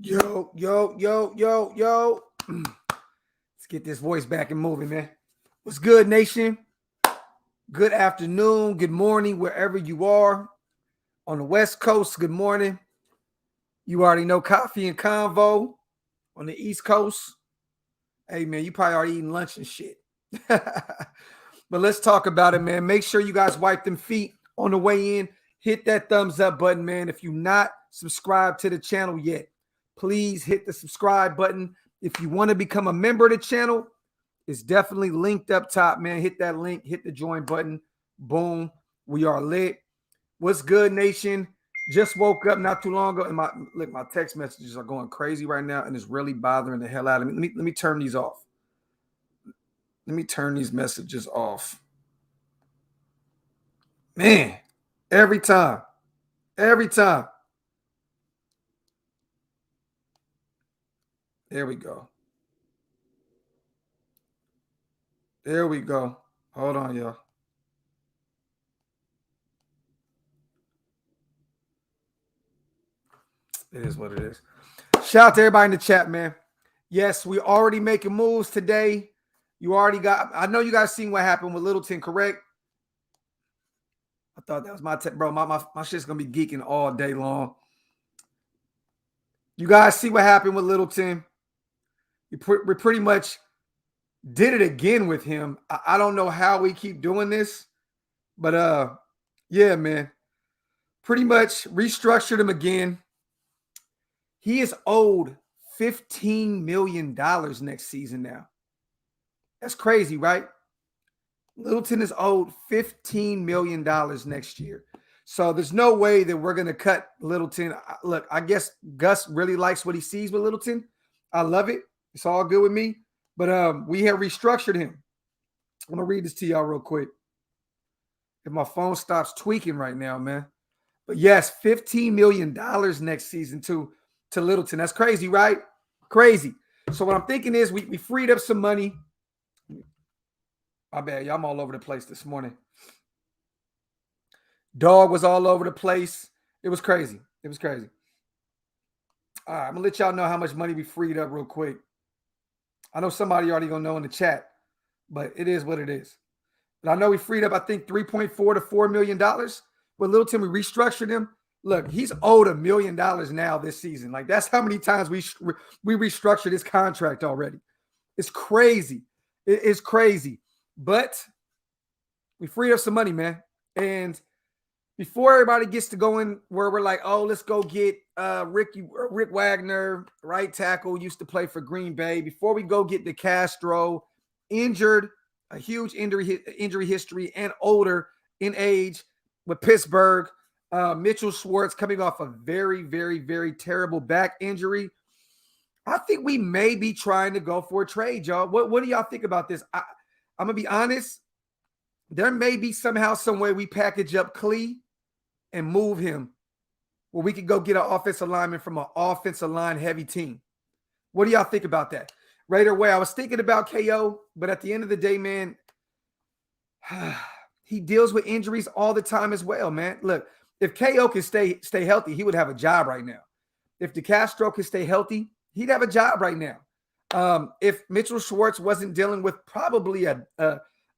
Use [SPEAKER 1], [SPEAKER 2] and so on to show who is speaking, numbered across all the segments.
[SPEAKER 1] Yo, yo, yo, yo, yo. Let's get this voice back and moving, man. What's good, nation? Good afternoon, good morning, wherever you are. On the West Coast, good morning. You already know coffee and convo. On the East Coast, hey, man, you probably already eating lunch and shit. But let's talk about it, man. Make sure you guys wipe them feet on the way in. Hit that thumbs up button, man. If you're not subscribed to the channel yet, please hit the subscribe button. If you want to become a member of the channel, it's definitely linked up top, man. Hit that link, hit the join button. Boom. We are lit. What's good, nation? Just woke up not too long ago, and my text messages are going crazy right now, and it's really bothering the hell out of me. Let me turn these off. Let me turn these messages off. Man, every time. Every time. There we go. There we go. Hold on, y'all. It is what it is. Shout out to everybody in the chat, man. Yes, we already making moves today. You already got, I know you guys seen what happened with Littleton, correct? I thought that was my bro. My shit's gonna be geeking all day long. You guys see what happened with Littleton? We pretty much did it again with him. I don't know how we keep doing this, but yeah, man. Pretty much restructured him again. He is owed $15 million next season now. That's crazy, right? Littleton is owed $15 million next year. So there's no way that we're going to cut Littleton. Look, I guess Gus really likes what he sees with Littleton. I love it. It's all good with me. But we have restructured him. I'm going to read this to y'all real quick. If my phone stops tweaking right now, man. But yes, $15 million next season to Littleton. That's crazy, right? Crazy. So what I'm thinking is we freed up some money. My bad, y'all. I'm all over the place this morning. Dog was all over the place. It was crazy. It was crazy. All right, I'm going to let y'all know how much money we freed up real quick. I know somebody already going to know in the chat, but it is what it is. But I know we freed up, I think, $3.4 to $4 million. With Littleton, we restructured him. Look, he's owed $1 million now this season. Like, that's how many times we restructured his contract already. It's crazy. It is crazy. But we freed up some money, man. And before everybody gets to going where we're like, oh, let's go get Rick Wagner, right tackle, used to play for Green Bay. Before we go get DeCastro, injured, a huge injury history and older in age with Pittsburgh. Mitchell Schwartz coming off a very, very, very terrible back injury. I think we may be trying to go for a trade, y'all. What do y'all think about this? I'm going to be honest. There may be somehow, some way we package up Clelin and move him where we could go get an offensive lineman from an offensive line heavy team. What do y'all think about that? Right away, I was thinking about KO, but at the end of the day, man, he deals with injuries all the time as well, man. Look, if KO can stay healthy, he would have a job right now. If DeCastro can stay healthy, he'd have a job right now. If Mitchell Schwartz wasn't dealing with probably a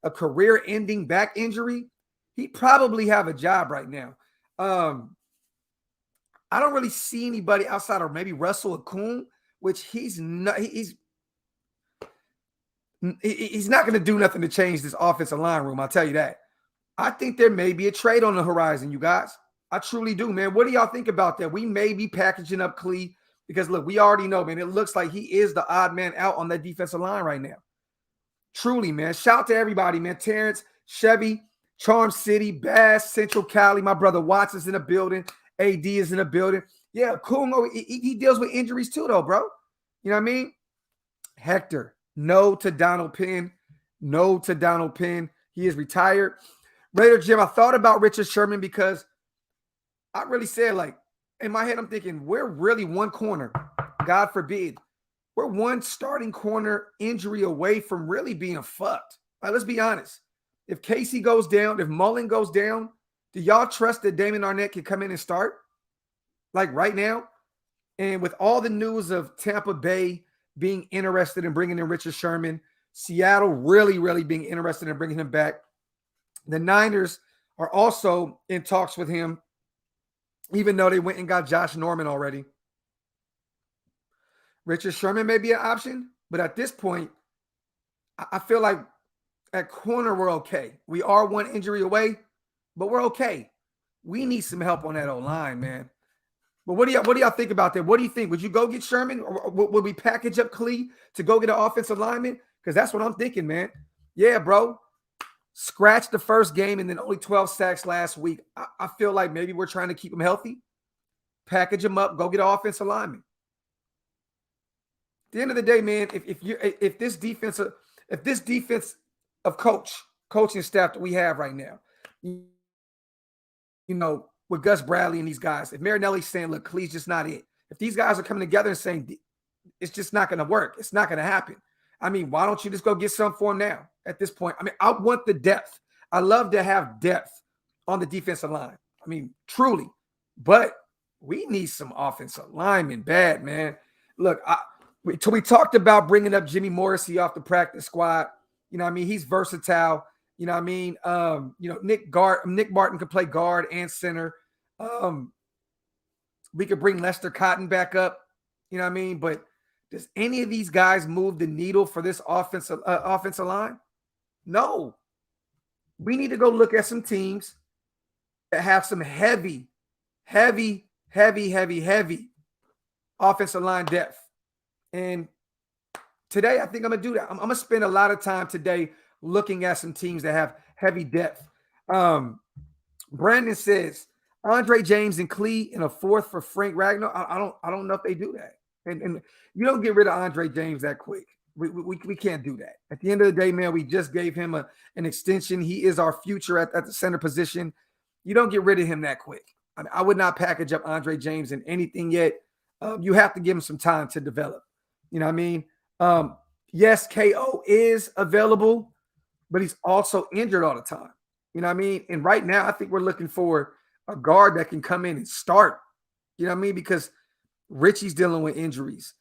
[SPEAKER 1] career-ending back injury, he'd probably have a job right now. I don't really see anybody outside of maybe Russell Okung, which he's not going to do nothing to change this offensive line room. I'll tell you that. I think there may be a trade on the horizon, you guys. I truly do, man. What do y'all think about that? We may be packaging up Clelin because, look, we already know, man, it looks like he is the odd man out on that defensive line right now. Truly, man. Shout out to everybody, man. Terrence, Chevy, Charm City, Bass, Central Cali. My brother Watts is in the building. AD is in the building. Yeah, cool. He deals with injuries too, though, bro. You know what I mean? Hector, no to Donald Penn. No to Donald Penn. He is retired. Raider Jim, I thought about Richard Sherman because I really said, like, in my head, I'm thinking, we're really one corner. God forbid. We're one starting corner injury away from really being fucked. Like, let's be honest. If Casey goes down, if Mullen goes down, do y'all trust that Damon Arnett can come in and start? Like right now? And with all the news of Tampa Bay being interested in bringing in Richard Sherman, Seattle really, really being interested in bringing him back, the Niners are also in talks with him, even though they went and got Josh Norman already. Richard Sherman may be an option, but at this point, I feel like at corner, we're okay. We are one injury away, but we're okay. We need some help on that O-line, man. But what do y'all think about that? What do you think? Would you go get Sherman, or would we package up Clee to go get an offensive lineman? Because that's what I'm thinking, man. Yeah, bro. Scratch the first game and then only 12 sacks last week. I feel like maybe we're trying to keep him healthy. Package him up, go get an offensive lineman. At the end of the day, man, if this defense of coaching staff that we have right now, with Gus Bradley and these guys, if Marinelli's saying, look, Clee's just not it. If these guys are coming together and saying it's just not going to work, it's not going to happen. I mean, why don't you just go get some for him now at this point? I mean, I want the depth. I love to have depth on the defensive line. I mean, truly. But we need some offensive linemen bad, man. Look, we talked about bringing up Jimmy Morrissey off the practice squad. You know what I mean? He's versatile. You know what I mean? Nick Martin could play guard and center. We could bring Lester Cotton back up. You know what I mean? But does any of these guys move the needle for this offensive line? No. We need to go look at some teams that have some heavy offensive line depth. And today, I think I'm going to do that. I'm going to spend a lot of time today looking at some teams that have heavy depth. Brandon says, Andre James and Clee in a fourth for Frank Ragnow. I don't know if they do that. And you don't get rid of Andre James that quick. We can't do that. At the end of the day, man, we just gave him an extension. He is our future at the center position. You don't get rid of him that quick. I mean, I would not package up Andre James in anything yet. You have to give him some time to develop. You know what I mean? Yes, KO is available, but he's also injured all the time. You know what I mean? And right now, I think we're looking for a guard that can come in and start. You know what I mean? Because Richie's dealing with injuries.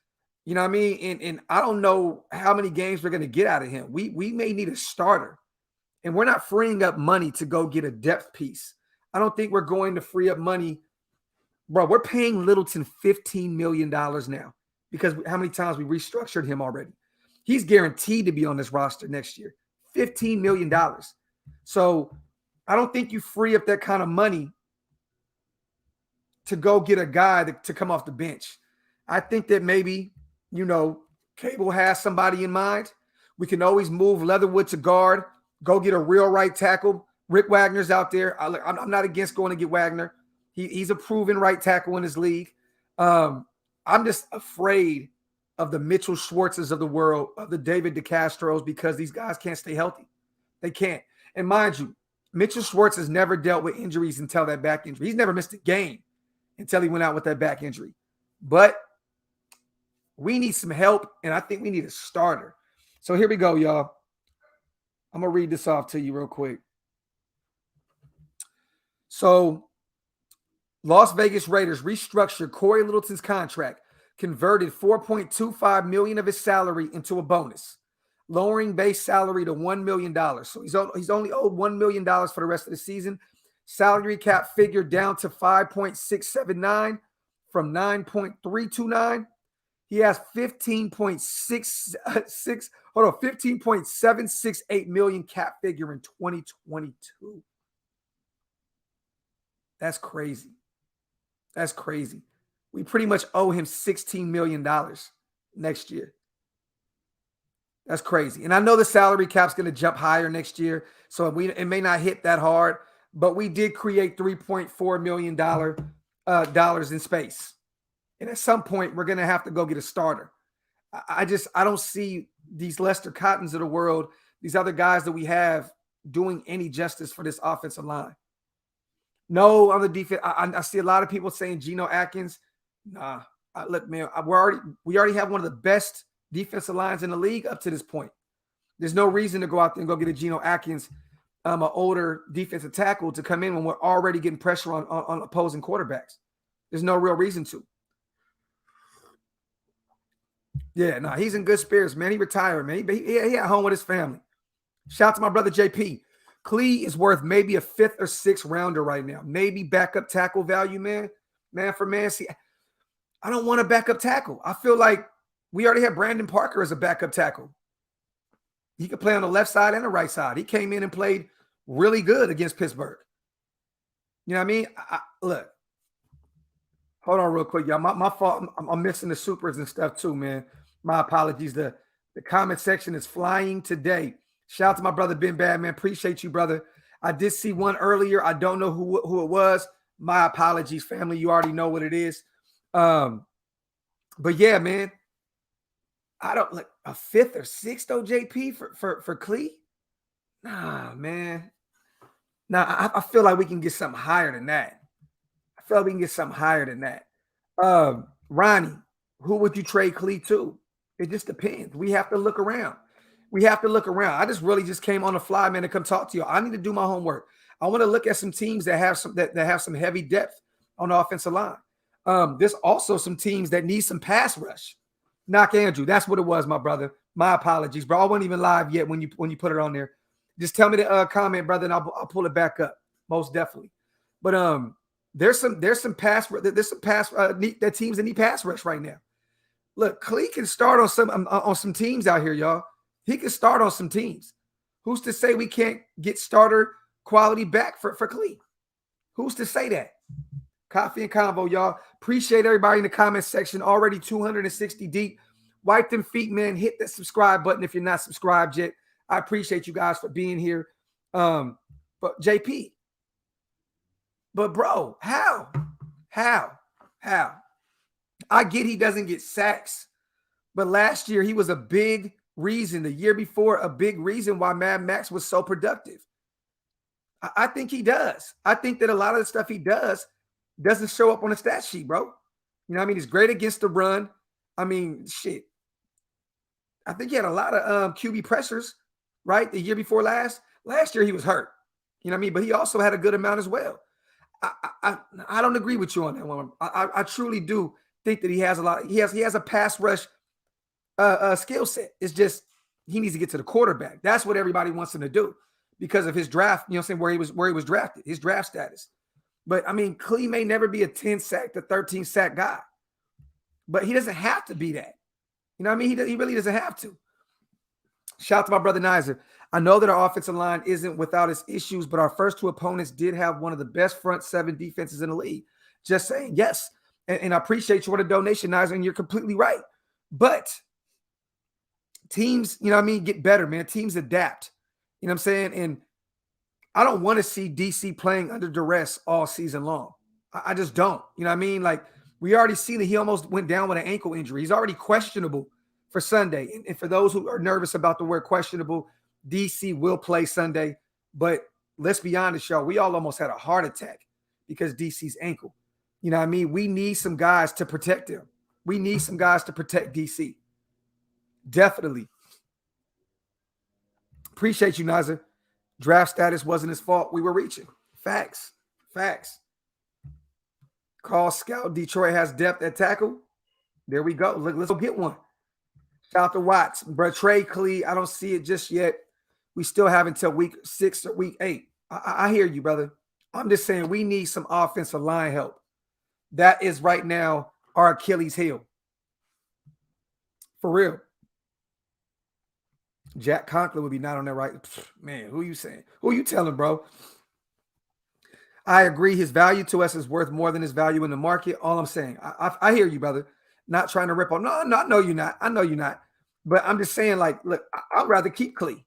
[SPEAKER 1] You know what I mean? And I don't know how many games we're going to get out of him. We may need a starter. And we're not freeing up money to go get a depth piece. I don't think we're going to free up money. Bro, we're paying Littleton $15 million now because how many times we restructured him already. He's guaranteed to be on this roster next year. $15 million. So I don't think you free up that kind of money to go get a guy to come off the bench. I think that maybe, Cable has somebody in mind. We can always move Leatherwood to guard, go get a real right tackle. Rick Wagner's out there. I'm not against going to get Wagner. He's a proven right tackle in his league. I'm just afraid of the Mitchell Schwartzes of the world, of the David DeCastros, because these guys can't stay healthy. They can't. And mind you, Mitchell Schwartz has never dealt with injuries until that back injury. He's never missed a game until he went out with that back injury. But we need some help, and I think we need a starter. So here we go, y'all. I'm going to read this off to you real quick. So Las Vegas Raiders restructured Corey Littleton's contract, converted $4.25 million of his salary into a bonus, lowering base salary to $1 million. So he's only owed $1 million for the rest of the season. Salary cap figure down to 5.679 from 9.329. He has 15.768 million cap figure in 2022. That's crazy. That's crazy. We pretty much owe him $16 million next year. That's crazy. And I know the salary cap's going to jump higher next year, so it may not hit that hard, but we did create $3.4 million dollars in space. And at some point, we're going to have to go get a starter. I don't see these Lester Cottons of the world, these other guys that we have, doing any justice for this offensive line. No, on the defense, I see a lot of people saying Geno Atkins. Nah, look, man, we already have one of the best defensive lines in the league up to this point. There's no reason to go out there and go get a Geno Atkins, an older defensive tackle, to come in when we're already getting pressure on opposing quarterbacks. There's no real reason to. Yeah, no, he's in good spirits, man. He retired, man. He at home with his family. Shout out to my brother JP. Clee is worth maybe a 5th or 6th rounder right now. Maybe backup tackle value, man. Man for man. See, I don't want a backup tackle. I feel like we already have Brandon Parker as a backup tackle. He could play on the left side and the right side. He came in and played really good against Pittsburgh. You know what I mean? Look, hold on real quick, y'all. My fault. I'm missing the supers and stuff too, man. My apologies. The comment section is flying today. Shout out to my brother Ben Badman. Appreciate you, brother. I did see one earlier. I don't know who it was. My apologies, family. You already know what it is. But yeah, man. I don't like a 5th or 6th though, JP for Clee. Nah, man. Nah, I feel like we can get something higher than that. I feel like we can get something higher than that. Ronnie, who would you trade Clee to? It just depends. We have to look around. I just really just came on the fly, man, to come talk to you. I need to do my homework. I want to look at some teams that have some heavy depth on the offensive line. There's also some teams that need some pass rush. Knock Andrew. That's what it was, my brother. My apologies, bro. I wasn't even live yet when you put it on there. Just tell me the comment, brother, and I'll pull it back up. Most definitely. But there's some pass that teams that need pass rush right now. Look, Clee can start on some teams out here, y'all. He can start on some teams. Who's to say we can't get starter quality back for Clee? Who's to say that? Coffee and Convo, y'all. Appreciate everybody in the comment section. Already 260 deep. Wipe them feet, man. Hit that subscribe button if you're not subscribed yet. I appreciate you guys for being here. But JP. But bro, how? I get he doesn't get sacks. But last year he was a big reason. The year before, a big reason why Mad Max was so productive. I think he does. I think that a lot of the stuff he does doesn't show up on the stat sheet, bro. You know what I mean? He's great against the run. I mean, shit. I think he had a lot of QB pressures, right? The year before last. Last year he was hurt. You know what I mean? But he also had a good amount as well. I don't agree with you on that one. I truly do think that he has a lot. He has a pass rush skill set. It's just he needs to get to the quarterback. That's what everybody wants him to do because of his draft, you know what I'm saying, where he was drafted, his draft status. But I mean, Clee may never be a 10 sack to 13 sack guy, but he doesn't have to be that. You know what I mean? He really doesn't have to. Shout out to my brother Nizer. I know that our offensive line isn't without its issues, but our first two opponents did have one of the best front 7 defenses in the league. Just saying, yes. And I appreciate you for the donation, Nizer, and you're completely right. But teams, you know what I mean, get better, man. Teams adapt. You know what I'm saying? And I don't want to see DC playing under duress all season long. I just don't. You know what I mean? Like, we already see that he almost went down with an ankle injury. He's already questionable for Sunday. And for those who are nervous about the word questionable, DC will play Sunday. But let's be honest, y'all. We all almost had a heart attack because DC's ankle. You know what I mean? We need some guys to protect him. We need some guys to protect DC. Definitely. Appreciate you, Nazir. Draft status wasn't his fault. We were reaching. Facts. Call scout. Detroit has depth at tackle. There we go. Let's go get one. Shout out to Watts. Bro, trade Clee. I don't see it just yet. We still have until week 6 or week 8. I hear you, brother. I'm just saying we need some offensive line help. That is right now our Achilles heel. For real. Jack Conklin would be not on that right. Man, who are you saying? Who are you telling, bro? I agree. His value to us is worth more than his value in the market. All I'm saying. I hear you, brother. Not trying to rip on. No, I know you're not. I know you're not. But I'm just saying, like, look, I'd rather keep Clee.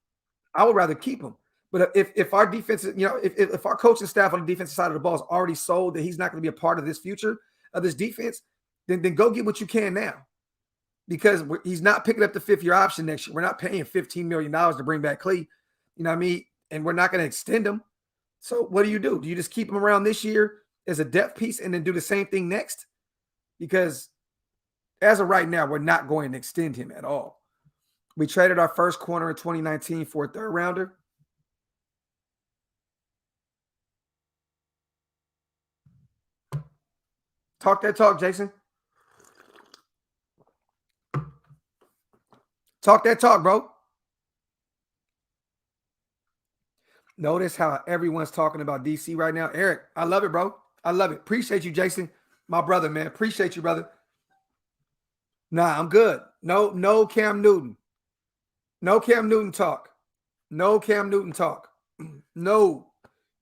[SPEAKER 1] I would rather keep him. But if our defense, you know, if our coaching staff on the defensive side of the ball is already sold that he's not going to be a part of this future of this defense, then go get what you can now. Because he's not picking up the 5th-year option next year. We're not paying $15 million to bring back Clee. You know what I mean? And we're not going to extend him. So what do? Do you just keep him around this year as a depth piece and then do the same thing next? Because as of right now, we're not going to extend him at all. We traded our first corner in 2019 for a 3rd rounder. Talk that talk, Jason. Talk that talk, bro. Notice how everyone's talking about DC right now. Eric, I love it, bro. I love it. Appreciate you, Jason. My brother, man. Appreciate you, brother. Nah, I'm good. No Cam Newton. No Cam Newton talk. No Cam Newton talk. No.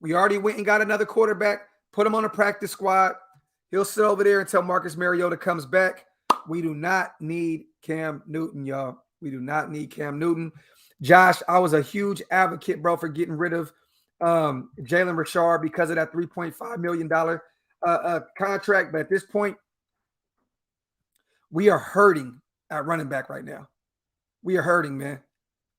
[SPEAKER 1] We already went and got another quarterback, put him on a practice squad. He'll sit over there until Marcus Mariota comes back. We do not need Cam Newton, y'all. We do not need Cam Newton. Josh, I was a huge advocate, bro, for getting rid of Jalen Richard because of that $3.5 million contract. But at this point, we are hurting at running back right now. We are hurting, man.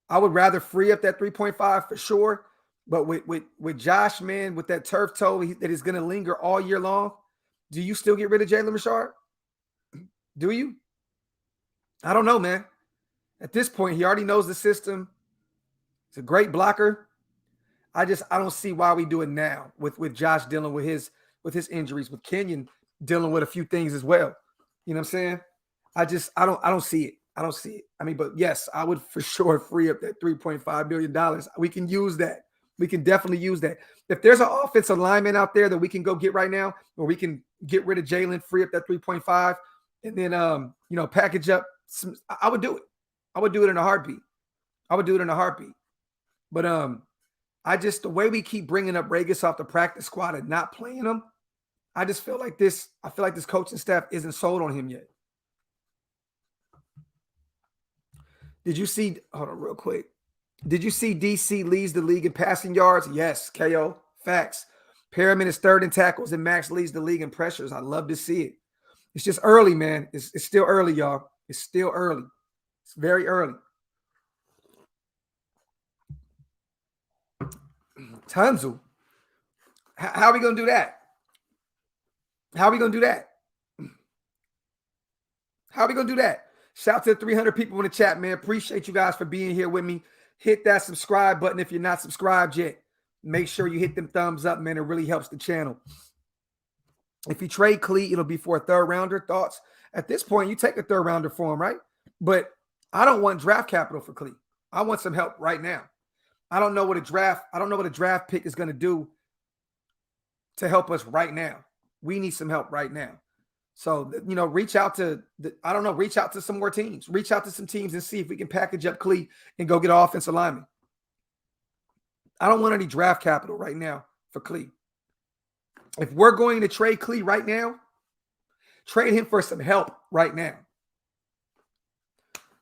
[SPEAKER 1] I would rather free up that 3.5 for sure. But with Josh, man, with that turf toe that is going to linger all year long, do you still get rid of Jalen Richard? Do you? I don't know, man. At this point, he already knows the system. He's a great blocker. I don't see why we do it now with Josh dealing with his injuries, with Kenyon dealing with a few things as well. You know what I'm saying? I don't see it. I don't see it. I mean, but yes, I would for sure free up that $3.5 million. We can use that. We can definitely use that. If there's an offensive lineman out there that we can go get right now, or we can get rid of Jalen, free up that 3.5, and then package up some, I would do it. I would do it in a heartbeat. But the way we keep bringing up Regas off the practice squad and not playing him, I feel like this coaching staff isn't sold on him yet. Hold on real quick. Did you see DC leads the league in passing yards? Yes, KO. Facts. Perriman is third in tackles and Max leads the league in pressures. I love to see it. It's just early, man. It's still early, y'all. It's still early. It's very early. Tunzel. How are we going to do that? How are we going to do that? Shout out to the 300 people in the chat, man. Appreciate you guys for being here with me. Hit that subscribe button if you're not subscribed yet. Make sure you hit them thumbs up, man. It really helps the channel. If you trade Clee, it'll be for a third rounder. Thoughts? At this point, you take a third rounder for him, right? But I don't want draft capital for Clee. I want some help right now. I don't know what a draft pick is going to do to help us right now. We need some help right now. So, reach out to some more teams. Reach out to some teams and see if we can package up Clee and go get an offensive lineman. I don't want any draft capital right now for Clee. If we're going to trade Clee right now, trade him for some help right now.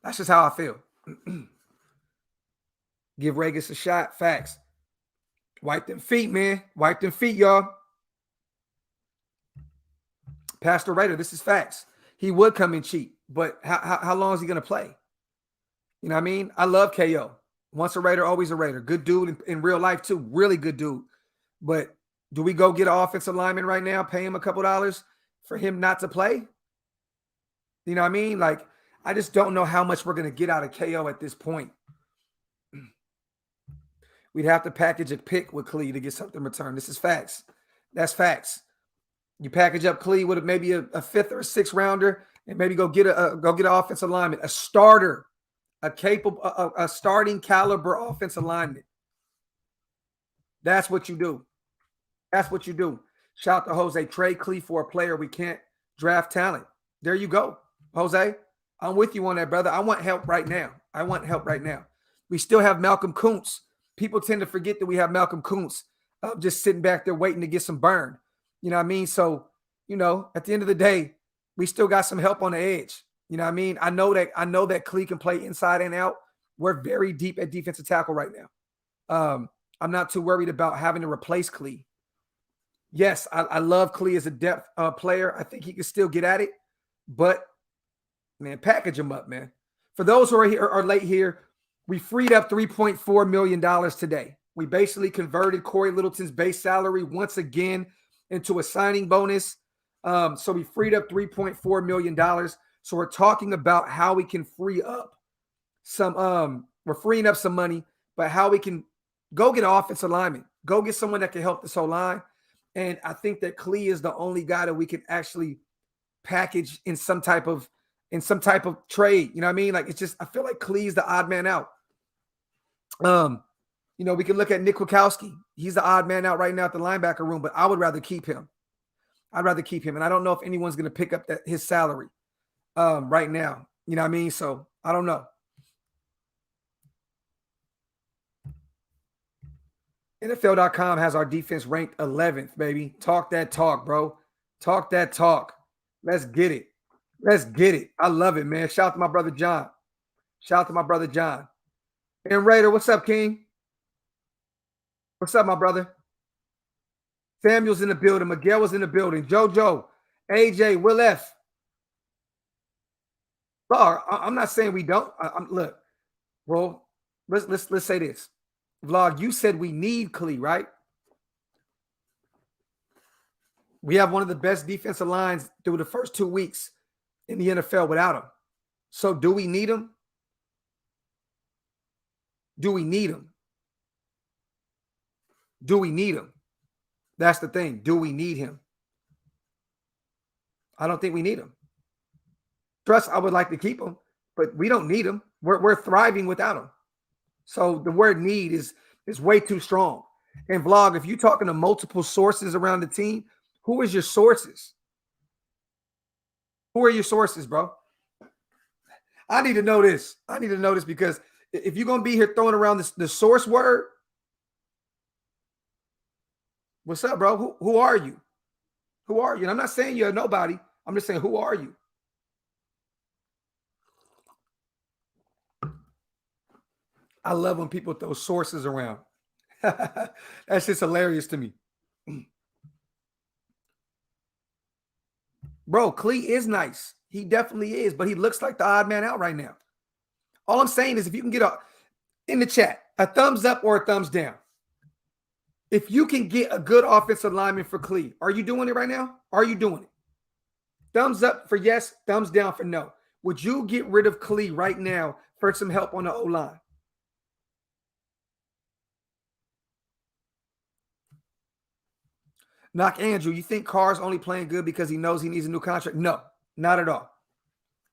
[SPEAKER 1] That's just how I feel. Give Regas a shot. Facts. Wipe them feet, man. Wipe them feet, y'all. Pastor Raider, this is facts. He would come in cheap, but how long is he going to play? You know what I mean? I love KO. Once a Raider, always a Raider. Good dude in real life, too. Really good dude. But do we go get an offensive lineman right now, pay him a couple dollars for him not to play? You know what I mean? Like, I just don't know how much we're going to get out of KO at this point. We'd have to package a pick with Clee to get something returned. This is facts. That's facts. You package up Clee with maybe a fifth or a sixth rounder, and maybe go get an offensive lineman, a starter, a starting caliber offensive lineman. That's what you do. Shout out to Jose. Trade Clee for a player. We can't draft talent. There you go, Jose. I'm with you on that, brother. I want help right now. We still have Malcolm Kuntz. People tend to forget that we have Malcolm Kuntz just sitting back there waiting to get some burn. You know what I mean? So, at the end of the day, we still got some help on the edge. You know what I mean? I know that Clee can play inside and out. We're very deep at defensive tackle right now. I'm not too worried about having to replace Clee. Yes, I love Clee as a depth player. I think he can still get at it. But, man, package him up, man. For those who are late here, we freed up $3.4 million today. We basically converted Corey Littleton's base salary once again into a signing bonus. So we freed up $3.4 million. So we're talking about how we can free up we're freeing up some money, but how we can go get an offensive lineman, go get someone that can help this whole line. And I think that Clee is the only guy that we can actually package in some type of in some type of trade. You know what I mean? Like, it's just, I feel like Clee's the odd man out. We can look at Nick Kwiatkowski. He's the odd man out right now at the linebacker room, but I would rather keep him. I'd rather keep him. And I don't know if anyone's going to pick up his salary right now. You know what I mean? So I don't know. NFL.com has our defense ranked 11th, baby. Talk that talk, bro. Talk that talk. Let's get it. Let's get it. I love it, man. Shout out to my brother John. Shout out to my brother John. And Raider, what's up, King? What's up, my brother? Samuel's in the building. Miguel was in the building. JoJo, AJ, Will F. Vlog, I'm not saying we don't. Look, bro, let's say this. Vlog, you said we need Clee, right? We have one of the best defensive lines through the first 2 weeks in the NFL without him. So do we need him? Do we need him? Do we need him? That's the thing. Do we need him? I don't think we need him. Trust, I would like to keep him, but we don't need him. We're thriving without him. So the word need is way too strong. And Vlog, if you're talking to multiple sources around the team, who is your sources? Who are your sources, bro? I need to know this. I need to know this because if you're going to be here throwing around the source word, what's up, bro? Who are you? Who are you? And I'm not saying you're nobody. I'm just saying, who are you? I love when people throw sources around. That's just hilarious to me. Bro, Clee is nice. He definitely is, but he looks like the odd man out right now. All I'm saying is if you can get in the chat, a thumbs up or a thumbs down. If you can get a good offensive lineman for Clee, are you doing it right now? Are you doing it? Thumbs up for yes, thumbs down for no. Would you get rid of Clee right now for some help on the O-line? Knock Andrew, you think Carr's only playing good because he knows he needs a new contract? No, not at all.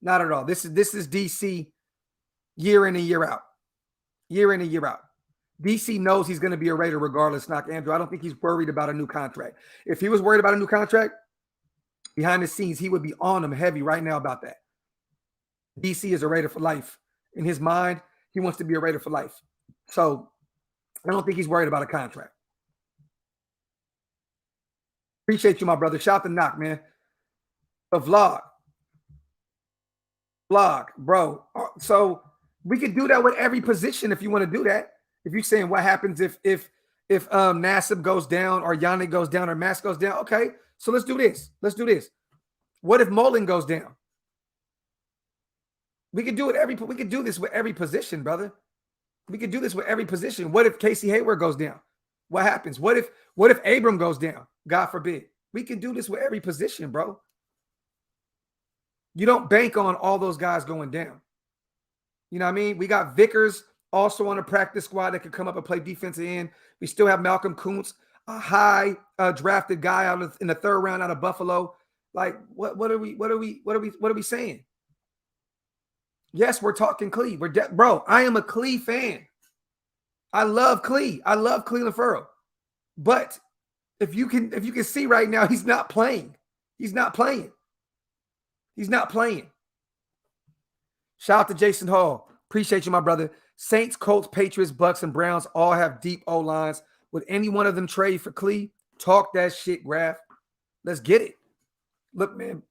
[SPEAKER 1] Not at all. This is DC year in and year out. Year in and year out. DC knows he's going to be a Raider regardless, Knock Andrew. I don't think he's worried about a new contract. If he was worried about a new contract, behind the scenes, he would be on him heavy right now about that. DC is a Raider for life. In his mind, he wants to be a Raider for life. So I don't think he's worried about a contract. Appreciate you, my brother. Shout out to Knock, man. The vlog, bro. So we could do that with every position if you want to do that. If you're saying what happens if Nassib goes down or Yannick goes down or Mask goes down, okay. So let's do this. Let's do this. What if Mullen goes down? We could do it we could do this with every position, brother. We could do this with every position. What if Casey Hayward goes down? What happens? What if Abram goes down? God forbid. We can do this with every position, bro. You don't bank on all those guys going down. You know what I mean? We got Vickers also on a practice squad that could come up and play defensive end. We still have Malcolm Kuntz, a high drafted guy in the third round out of Buffalo. Like, what are we saying? Yes, we're talking Clee. Bro, I am a Clee fan. I love Clee. I love Clelin Ferrell. But if you can see right now, he's not playing. He's not playing. He's not playing. Shout out to Jason Hall. Appreciate you, my brother. Saints, Colts, Patriots, Bucks, and Browns all have deep O-lines. Would any one of them trade for Clee? Talk that shit, Graf. Let's get it. Look, man.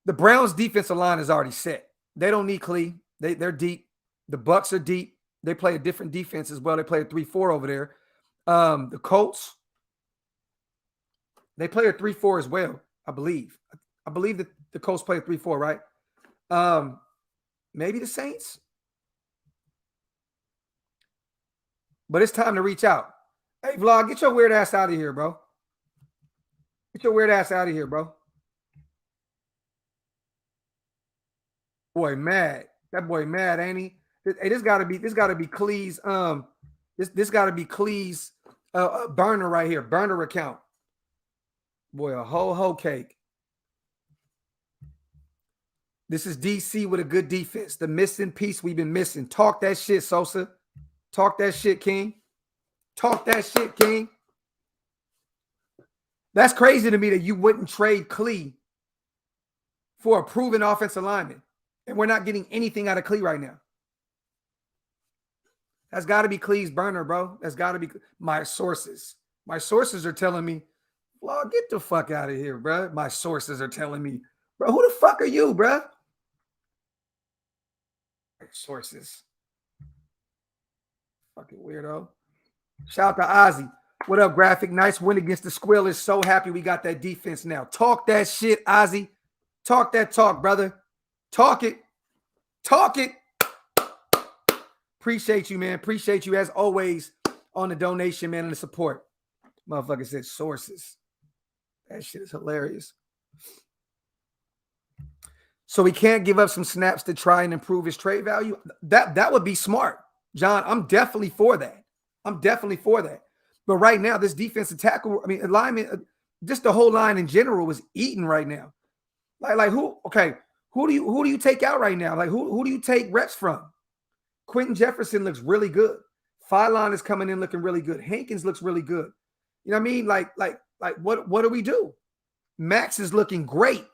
[SPEAKER 1] The Browns' defensive line is already set. They don't need Clee. They're deep. The Bucks are deep. They play a different defense as well. They play a 3-4 over there. The Colts, they play a 3-4 as well, I believe. I believe that the Colts play a 3-4, right? Maybe the Saints. But it's time to reach out. Hey, Vlog, get your weird ass out of here, bro. Get your weird ass out of here, bro. Boy, mad. That boy mad, ain't he? Hey, this gotta be Clee's this gotta be Clee's burner right here, burner account. Boy, a whole cake. This is DC with a good defense. The missing piece we've been missing. Talk that shit, Sosa. Talk that shit, King. Talk that shit, King. That's crazy to me that you wouldn't trade Clee for a proven offensive lineman. And we're not getting anything out of Clee right now. That's got to be Clee's burner, bro. That's got to be my sources. My sources are telling me, well, get the fuck out of here, bro. My sources are telling me, bro, who the fuck are you, bro? Sources. Fucking weirdo. Shout out to Ozzy. What up, Graphic? Nice win against the Squealers. So happy we got that defense now. Talk that shit, Ozzy. Talk that talk, brother. Talk it. Talk it. Appreciate you, man. Appreciate you as always on the donation, man, and the support. Motherfucker said sources. That shit is hilarious. So we can't give up some snaps to try and improve his trade value. That would be smart, John. I'm definitely for that. I'm definitely for that. But right now, this defensive tackle, I mean, alignment, just the whole line in general was eating right now. Like who? Okay, who do you take out right now? Like who do you take reps from? Quentin Jefferson looks really good. Phylon is coming in looking really good. Hankins looks really good. You know what I mean? Like what do we do? Max is looking great.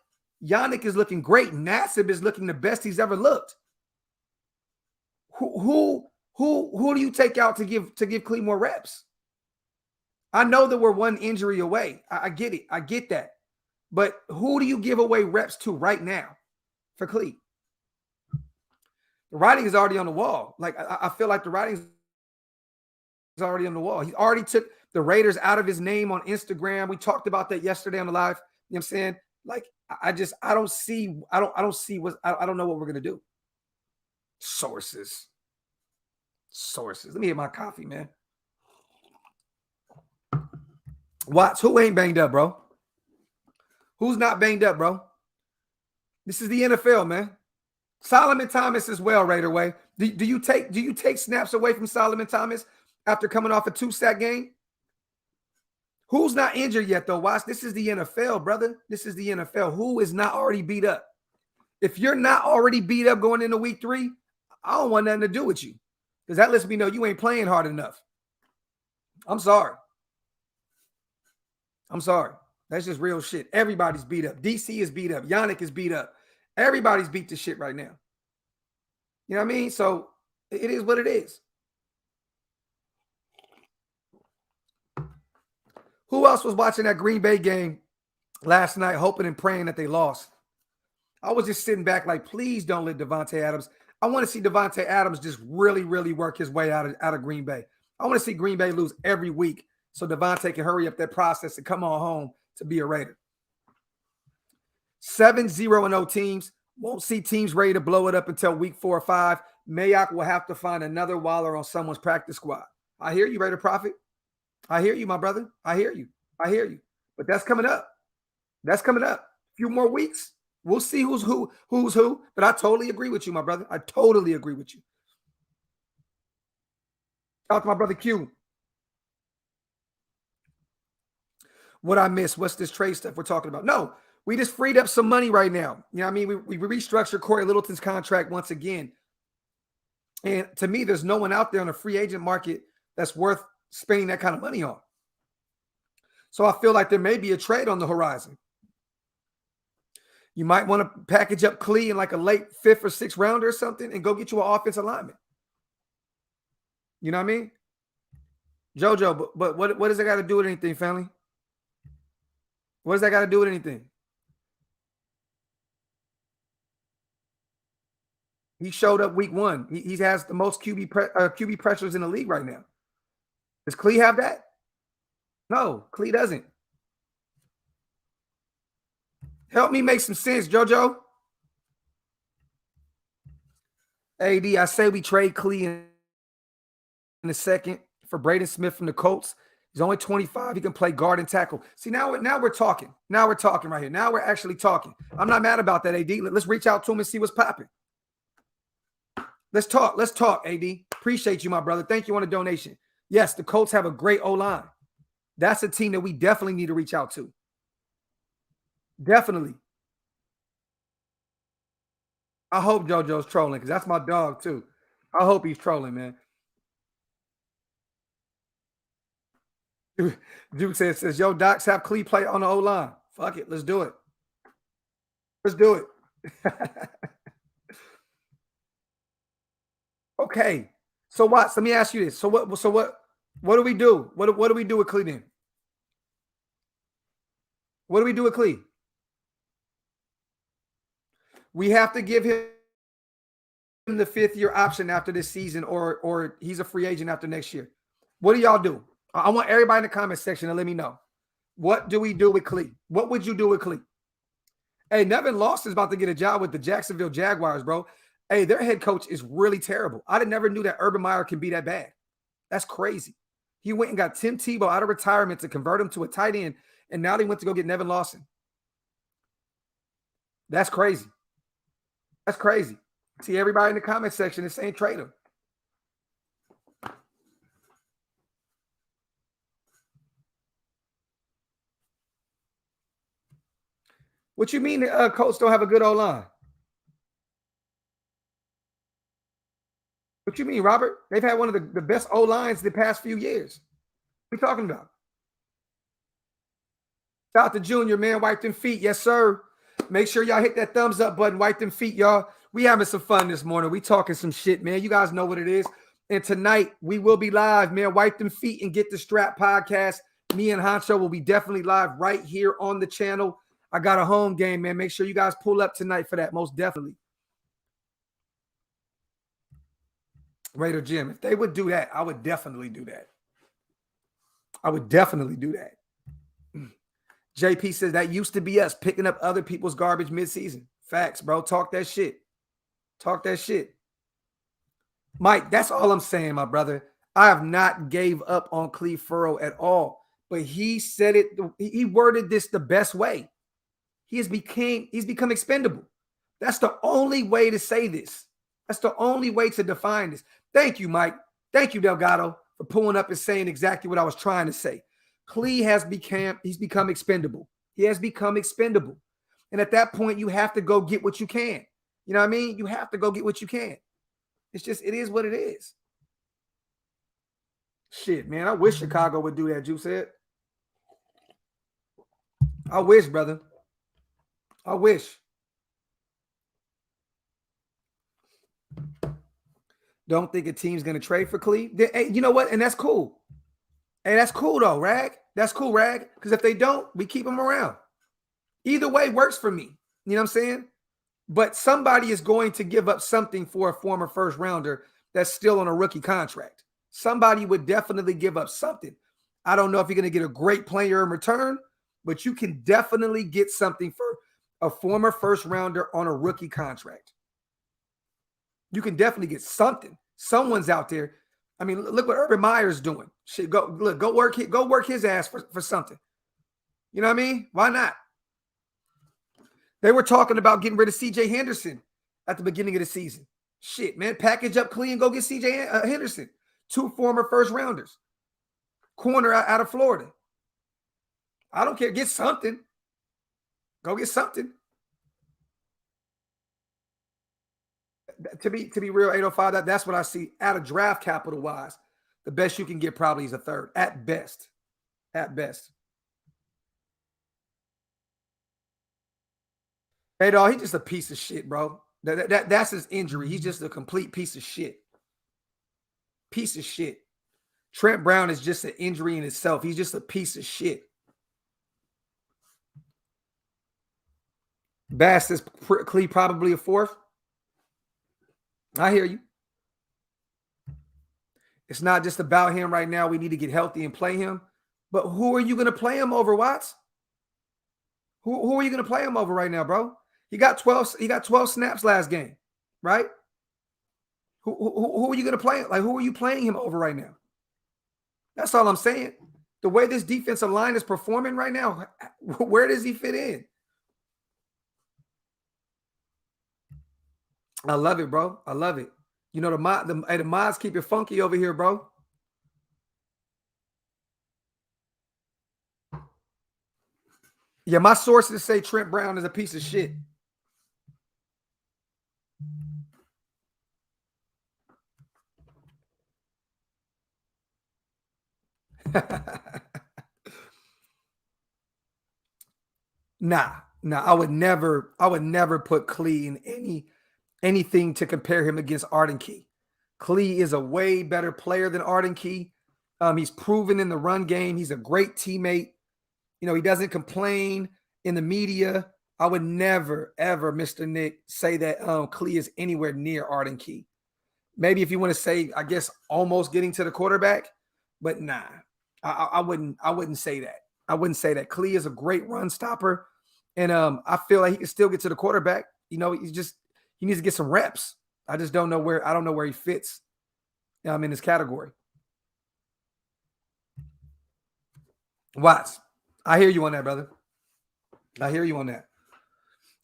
[SPEAKER 1] Yannick is looking great. Nassib is looking the best he's ever looked. Who do you take out to give Clee more reps? I know that we're one injury away. I get it. I get that. But who do you give away reps to right now for Clee? The writing is already on the wall. Like I feel like the writing is already on the wall. He already took the Raiders out of his name on Instagram. We talked about that yesterday on the live. You know what I'm saying? Like I don't know what we're gonna do. Sources. Let me get my coffee, man. Watts, who ain't banged up, bro? Who's not banged up, bro? This is the NFL, man. Solomon Thomas as well, Raider Way. Do you take snaps away from Solomon Thomas after coming off a 2-sack game? Who's not injured yet, though, Watts? This is the NFL, brother. This is the NFL. Who is not already beat up? If you're not already beat up going into week 3, I don't want nothing to do with you because that lets me know you ain't playing hard enough. I'm sorry. That's just real shit. Everybody's beat up. DC is beat up. Yannick is beat up. Everybody's beat to shit right now. You know what I mean? So it is what it is. Who else was watching that Green Bay game last night, hoping and praying that they lost? I was just sitting back like, please don't let Devontae Adams. I want to see Devontae Adams just really, really work his way out of Green Bay. I want to see Green Bay lose every week so Devontae can hurry up that process and come on home to be a Raider. 7-0-0 teams. Won't see teams ready to blow it up until week 4 or 5. Mayock will have to find another Waller on someone's practice squad. I hear you, Raider Prophet. I hear you, my brother. I hear you. But that's coming up. A few more weeks. We'll see who's who. But I totally agree with you, my brother. I totally agree with you. Shout out to my brother Q. What I missed? What's this trade stuff we're talking about? No, we just freed up some money right now. You know what I mean? We restructured Corey Littleton's contract once again. And to me, there's no one out there on the free agent market that's worth spending that kind of money on. So I feel like there may be a trade on the horizon. You might want to package up Clee in like a late 5th or 6th rounder or something and go get you an offensive lineman. You know what I mean? JoJo, but what does that got to do with anything, family? What does that got to do with anything? He showed up week 1. He has the most QB pressures in the league right now. Does Clee have that? No, Clee doesn't. Help me make some sense, JoJo. AD, I say we trade Clee in a second for Braden Smith from the Colts. He's only 25. He can play guard and tackle. See, now we're talking. Now we're talking right here. Now we're actually talking. I'm not mad about that, AD. Let's reach out to him and see what's popping. Let's talk, AD. Appreciate you, my brother. Thank you on the donation. Yes, the Colts have a great O-line. That's a team that we definitely need to reach out to. Definitely. I hope JoJo's trolling because that's my dog too. I hope he's trolling, man. Duke says, yo, Docs have Clee play on the O-line. Fuck it. Let's do it. Let's do it. Okay. So Watts, let me ask you this. So what do we do? What do we do with Clee then? What do we do with Clee? We have to give him the 5th-year option after this season, or he's a free agent after next year. What do y'all do? I want everybody in the comment section to let me know. What do we do with Clee? What would you do with Clee? Hey, Nevin Lawson's about to get a job with the Jacksonville Jaguars, bro. Hey, their head coach is really terrible. I never knew that Urban Meyer can be that bad. That's crazy. He went and got Tim Tebow out of retirement to convert him to a tight end, and now they went to go get Nevin Lawson. That's crazy. That's crazy. See, everybody in the comment section is saying trade him. What you mean Colts don't have a good O-line? What you mean, Robert? They've had one of the best O-lines the past few years. What are you talking about? Shout out to Junior, man. Wipe them feet. Yes, sir. Make sure y'all hit that thumbs up button. Wipe them feet, y'all. We having some fun this morning. We talking some shit, man. You guys know what it is. And tonight, we will be live, man. Wipe them feet and get the strap podcast. Me and Honcho will be definitely live right here on the channel. I got a home game, man. Make sure you guys pull up tonight for that, most definitely. Raider Jim, if they would do that, I would definitely do that. I would definitely do that. JP says that used to be us picking up other people's garbage midseason. Facts, bro. Talk that shit. Talk that shit. Mike, that's all I'm saying, my brother. I have not gave up on Clelin Ferrell at all. But he said it, he worded this the best way. He's become expendable. That's the only way to say this. That's the only way to define this. Thank you, Mike. Thank you, Delgado, for pulling up and saying exactly what I was trying to say. Clee he's become expendable. He has become expendable. And at that point, you have to go get what you can. You know what I mean? You have to go get what you can. It's just, it is what it is. Shit, man. I wish Chicago would do that, Juice said. I wish, brother. I wish. Don't think a team's going to trade for Clee. Hey, you know what? And that's cool. Hey, that's cool, though, Rag. That's cool, Rag. Because if they don't, we keep them around. Either way works for me. You know what I'm saying? But somebody is going to give up something for a former first rounder that's still on a rookie contract. Somebody would definitely give up something. I don't know if you're going to get a great player in return, but you can definitely get something for a former first rounder on a rookie contract. You can definitely get something. Someone's out there. I mean, look what Urban Meyer's doing. Shit, go work his ass for something. You know what I mean? Why not? They were talking about getting rid of C.J. Henderson at the beginning of the season. Shit, man. Package up Clee and go get C.J. Henderson. 2 former first rounders. Corner out of Florida. I don't care. Get something. Go get something. To be real, 805, that's what I see. Out of draft capital wise, the best you can get probably is a third. At best. At best. Hey, dog, he's just a piece of shit, bro. That's his injury. He's just a complete piece of shit. Piece of shit. Trent Brown is just an injury in itself. He's just a piece of shit. Bass is Clee probably a 4th. I hear you. It's not just about him right now. We need to get healthy and play him. But who are you going to play him over, Watts? Who are you going to play him over right now, bro? He got 12 snaps last game, right? Who are you going to play? Like, who are you playing him over right now? That's all I'm saying. The way this defensive line is performing right now, where does he fit in? I love it, bro. I love it. You know, the mods keep it funky over here, bro. Yeah, my sources say Trent Brown is a piece of shit. Nah, I would never put Clee in anything to compare him against Arden Key. Clee is a way better player than Arden Key. He's proven in the run game. He's a great teammate. You know, he doesn't complain in the media. I would never, ever, Mr. Nick, say that Clee is anywhere near Arden Key. Maybe if you want to say, I guess, almost getting to the quarterback, but nah, I wouldn't say that. I wouldn't say that. Clee is a great run stopper, and I feel like he can still get to the quarterback. You know, he needs to get some reps. I just don't know where. I don't know where he fits. In this category. Watts, I hear you on that, brother. I hear you on that.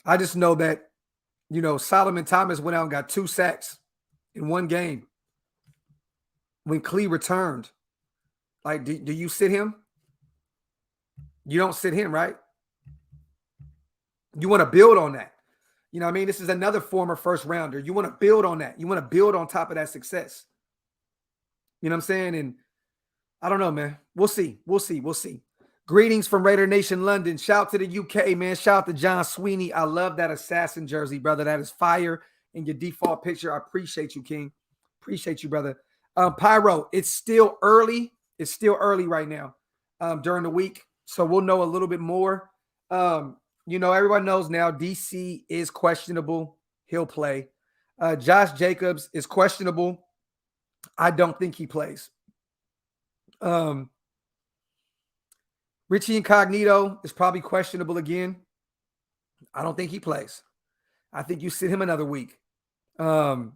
[SPEAKER 1] I just know that, you know, Solomon Thomas went out and got 2 sacks in one game. When Clee returned, like, do you sit him? You don't sit him, right? You want to build on that. You know what I mean? This is another former first rounder. You want to build on that. You want to build on top of that success. You know what I'm saying? And I don't know, man. We'll see. We'll see. We'll see. Greetings from Raider Nation London. Shout to the UK, man. Shout out to John Sweeney. I love that assassin jersey, brother. That is fire in your default picture. I appreciate you, King. Appreciate you, brother. Pyro, it's still early. It's still early right now during the week. So we'll know a little bit more. You know, everyone knows now DC is questionable. He'll play. Josh Jacobs is questionable. I don't think he plays. Richie Incognito is probably questionable again. I don't think he plays. I think you sit him another week. But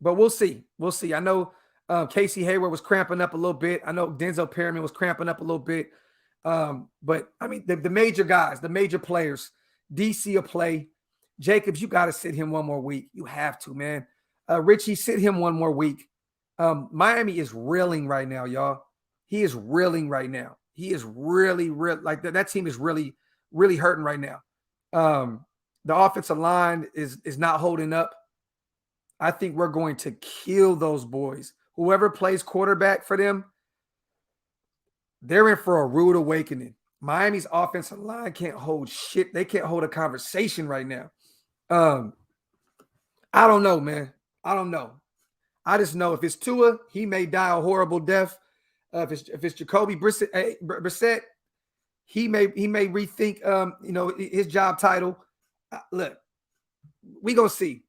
[SPEAKER 1] we'll see. We'll see. I know Casey Hayward was cramping up a little bit. I know Denzel Perryman was cramping up a little bit. But I mean, the major guys, the major players, DC will play. Jacobs, you got to sit him one more week. You have to, man. Richie, sit him one more week. Miami is reeling right now, y'all. He is reeling right now. He is really like that team is really hurting right now. The offensive line is not holding up. I think we're going to kill those boys. Whoever plays quarterback for them, they're in for a rude awakening. Miami's offensive line can't hold shit. They can't hold a conversation right now. I don't know, man. I don't know. I just know if it's Tua, he may die a horrible death. If it's Jacoby Brissett, he may rethink you know, his job title. Look, we gonna see.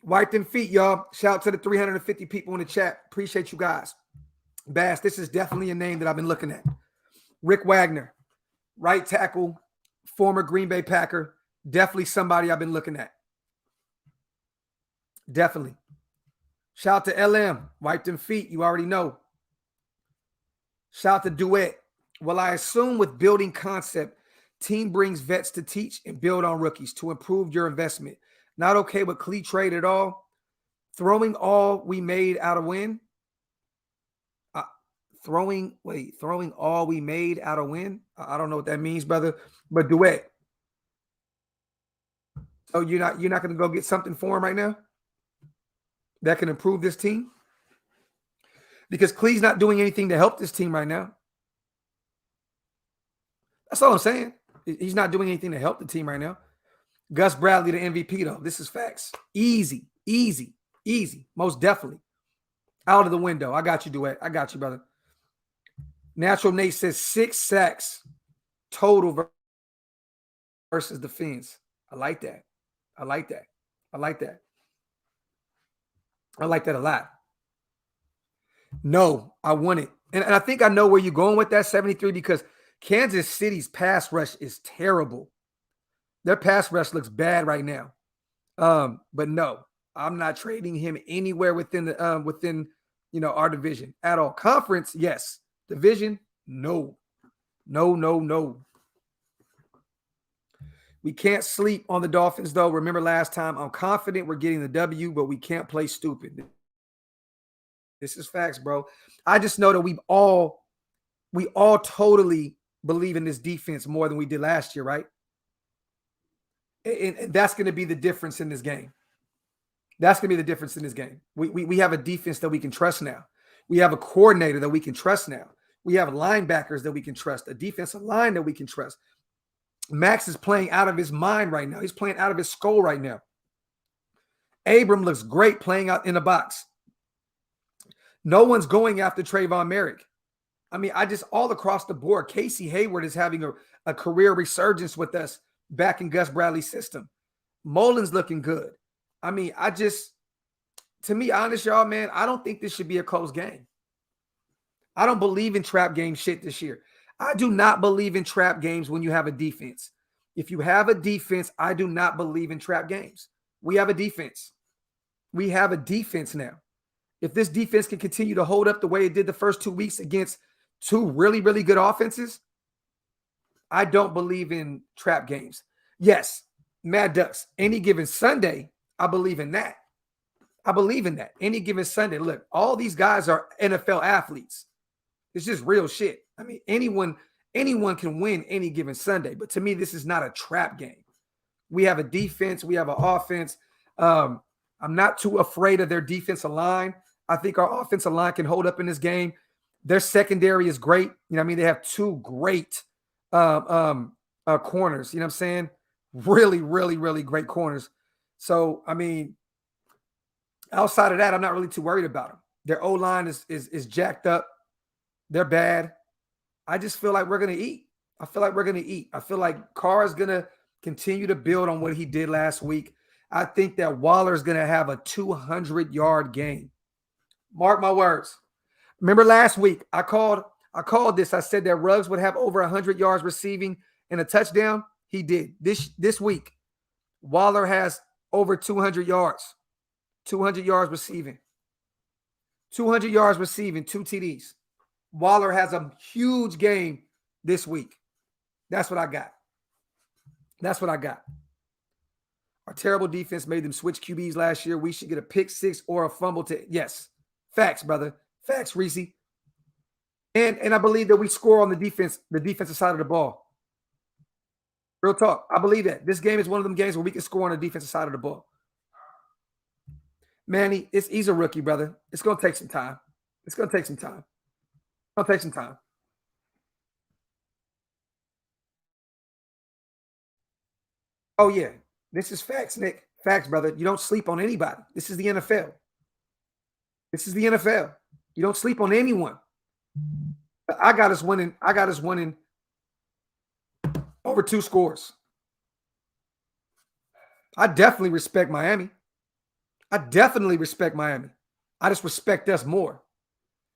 [SPEAKER 1] Wipe them feet, y'all. Shout out to the 350 people in the chat. Appreciate you guys. Bass, this is definitely a name that I've been looking at. Rick Wagner, right tackle, former Green Bay Packer. Definitely somebody I've been looking at. Definitely. Shout out to LM. Wipe them feet. You already know. Shout out to Duet. Well, I assume with building concept, team brings vets to teach and build on rookies to improve your investment. Not okay with Clee trade at all. Throwing all we made out of win. Throwing all we made out of win. I don't know what that means, brother. But Duet. So you're not going to go get something for him right now that can improve this team? Because Clee's not doing anything to help this team right now. That's all I'm saying. He's not doing anything to help the team right now. Gus Bradley, the MVP, though. This is facts. Easy. Most definitely. Out of the window. I got you, Duet. I got you, brother. Natural Nate says 6 sacks total versus defense. I like that. I like that a lot. No, I want it. And I think I know where you're going with that 73 because Kansas City's pass rush is terrible. Their pass rush looks bad right now. But no, I'm not trading him anywhere within the our division at all. Conference, yes. Division, no. We can't sleep on the Dolphins, though. Remember last time, I'm confident we're getting the W, but we can't play stupid. This is facts, bro. I just know that we all totally believe in this defense more than we did last year, right? And that's going to be the difference in this game. That's going to be the difference in this game. We have a defense that we can trust now. We have a coordinator that we can trust now. We have linebackers that we can trust, a defensive line that we can trust. Max is playing out of his mind right now. He's playing out of his skull right now. Abram looks great playing out in the box. No one's going after Trayvon Merrick. I mean, all across the board, Casey Hayward is having a career resurgence with us back in Gus Bradley's system. Mullins looking good. I mean, to be honest, y'all, man, I don't think this should be a close game. I don't believe in trap game shit this year. I do not believe in trap games when you have a defense. If you have a defense, I do not believe in trap games. We have a defense. We have a defense now. If this defense can continue to hold up the way it did the first 2 weeks against two really, really good offenses, I don't believe in trap games. Yes, Mad Ducks, any given Sunday, I believe in that. I believe in that. Any given Sunday. Look, all these guys are NFL athletes. It's just real shit. I mean, anyone can win any given Sunday. But to me, this is not a trap game. We have a defense. We have an offense. I'm not too afraid of their defensive line. I think our offensive line can hold up in this game. Their secondary is great. You know what I mean? They have two great corners. You know what I'm saying? Really, really, really great corners. So, I mean, outside of that, I'm not really too worried about them. Their O-line is jacked up. They're bad. I just feel like we're going to eat. I feel like Carr is going to continue to build on what he did last week. I think that Waller is going to have a 200-yard game. Mark my words. Remember last week, I called this. I said that Ruggs would have over 100 yards receiving and a touchdown. He did. This week, Waller has over 200 yards. 200 yards receiving. 200 yards receiving, 2 TDs. Waller has a huge game this week. That's what I got. Our terrible defense made them switch QBs last year. We should get a pick six or a fumble yes. Facts, brother. Facts, Reese. And I believe that we score on the defensive side of the ball. Real talk. I believe that. This game is one of them games where we can score on the defensive side of the ball. Manny, he's a rookie, brother. It's going to take some time. Oh, yeah. This is facts, Nick. Facts, brother. You don't sleep on anybody. This is the NFL. You don't sleep on anyone. I got us winning over 2 scores. I definitely respect Miami. I just respect us more.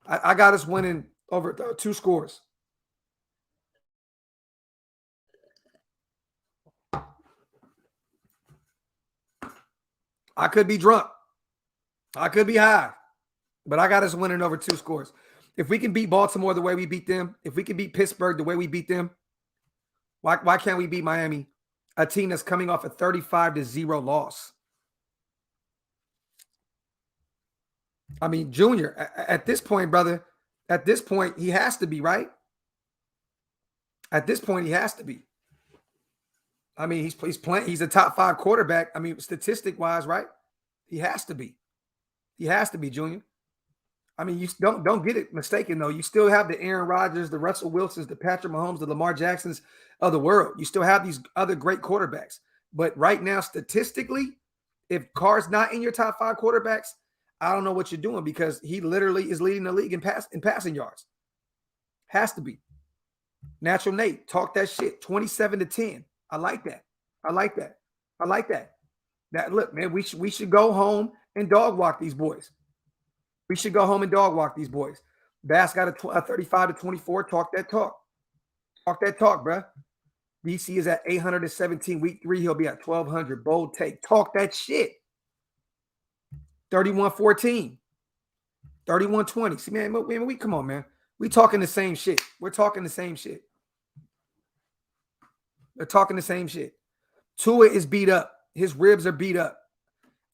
[SPEAKER 1] I got us winning over 2 scores. I could be drunk. I could be high. But I got us winning over 2 scores. If we can beat Baltimore the way we beat them, if we can beat Pittsburgh the way we beat them, why can't we beat Miami, a team that's coming off a 35-0 loss? I mean, Junior, at this point, brother, he has to be, right? At this point, he has to be. I mean, he's playing. He's a top 5 quarterback. I mean, statistic-wise, right? He has to be. Junior. I mean, you don't get it mistaken, though. You still have the Aaron Rodgers, the Russell Wilsons, the Patrick Mahomes, the Lamar Jacksons of the world. You still have these other great quarterbacks. But right now, statistically, if Carr's not in your top 5 quarterbacks, I don't know what you're doing, because he literally is leading the league in passing yards. Has to be. Natural Nate, talk that shit. 27-10. I like that. That look, man, we should go home and dog walk these boys. Bass got a 35-24. Talk that talk, bro. DC is at 817. Week 3, he'll be at 1,200. Bold take. Talk that shit. 31-14. 31-20. See, man, we come on, man. We talking the same shit. We're talking the same shit. Tua is beat up. His ribs are beat up.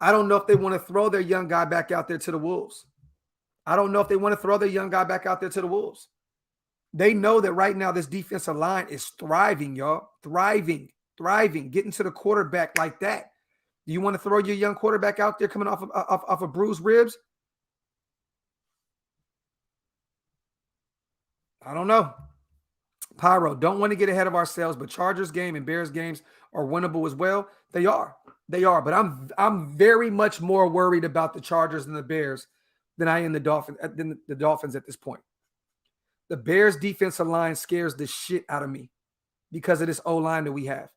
[SPEAKER 1] I don't know if they want to throw their young guy back out there to the Wolves. They know that right now this defensive line is thriving, y'all. Thriving. Getting to the quarterback like that. Do you want to throw your young quarterback out there coming off of bruised ribs? I don't know. Pyro, don't want to get ahead of ourselves, but Chargers game and Bears games are winnable as well. They are. They are. But I'm very much more worried about the Chargers and the Bears than I am the Dolphins at this point. The Bears defensive line scares the shit out of me because of this O-line that we have.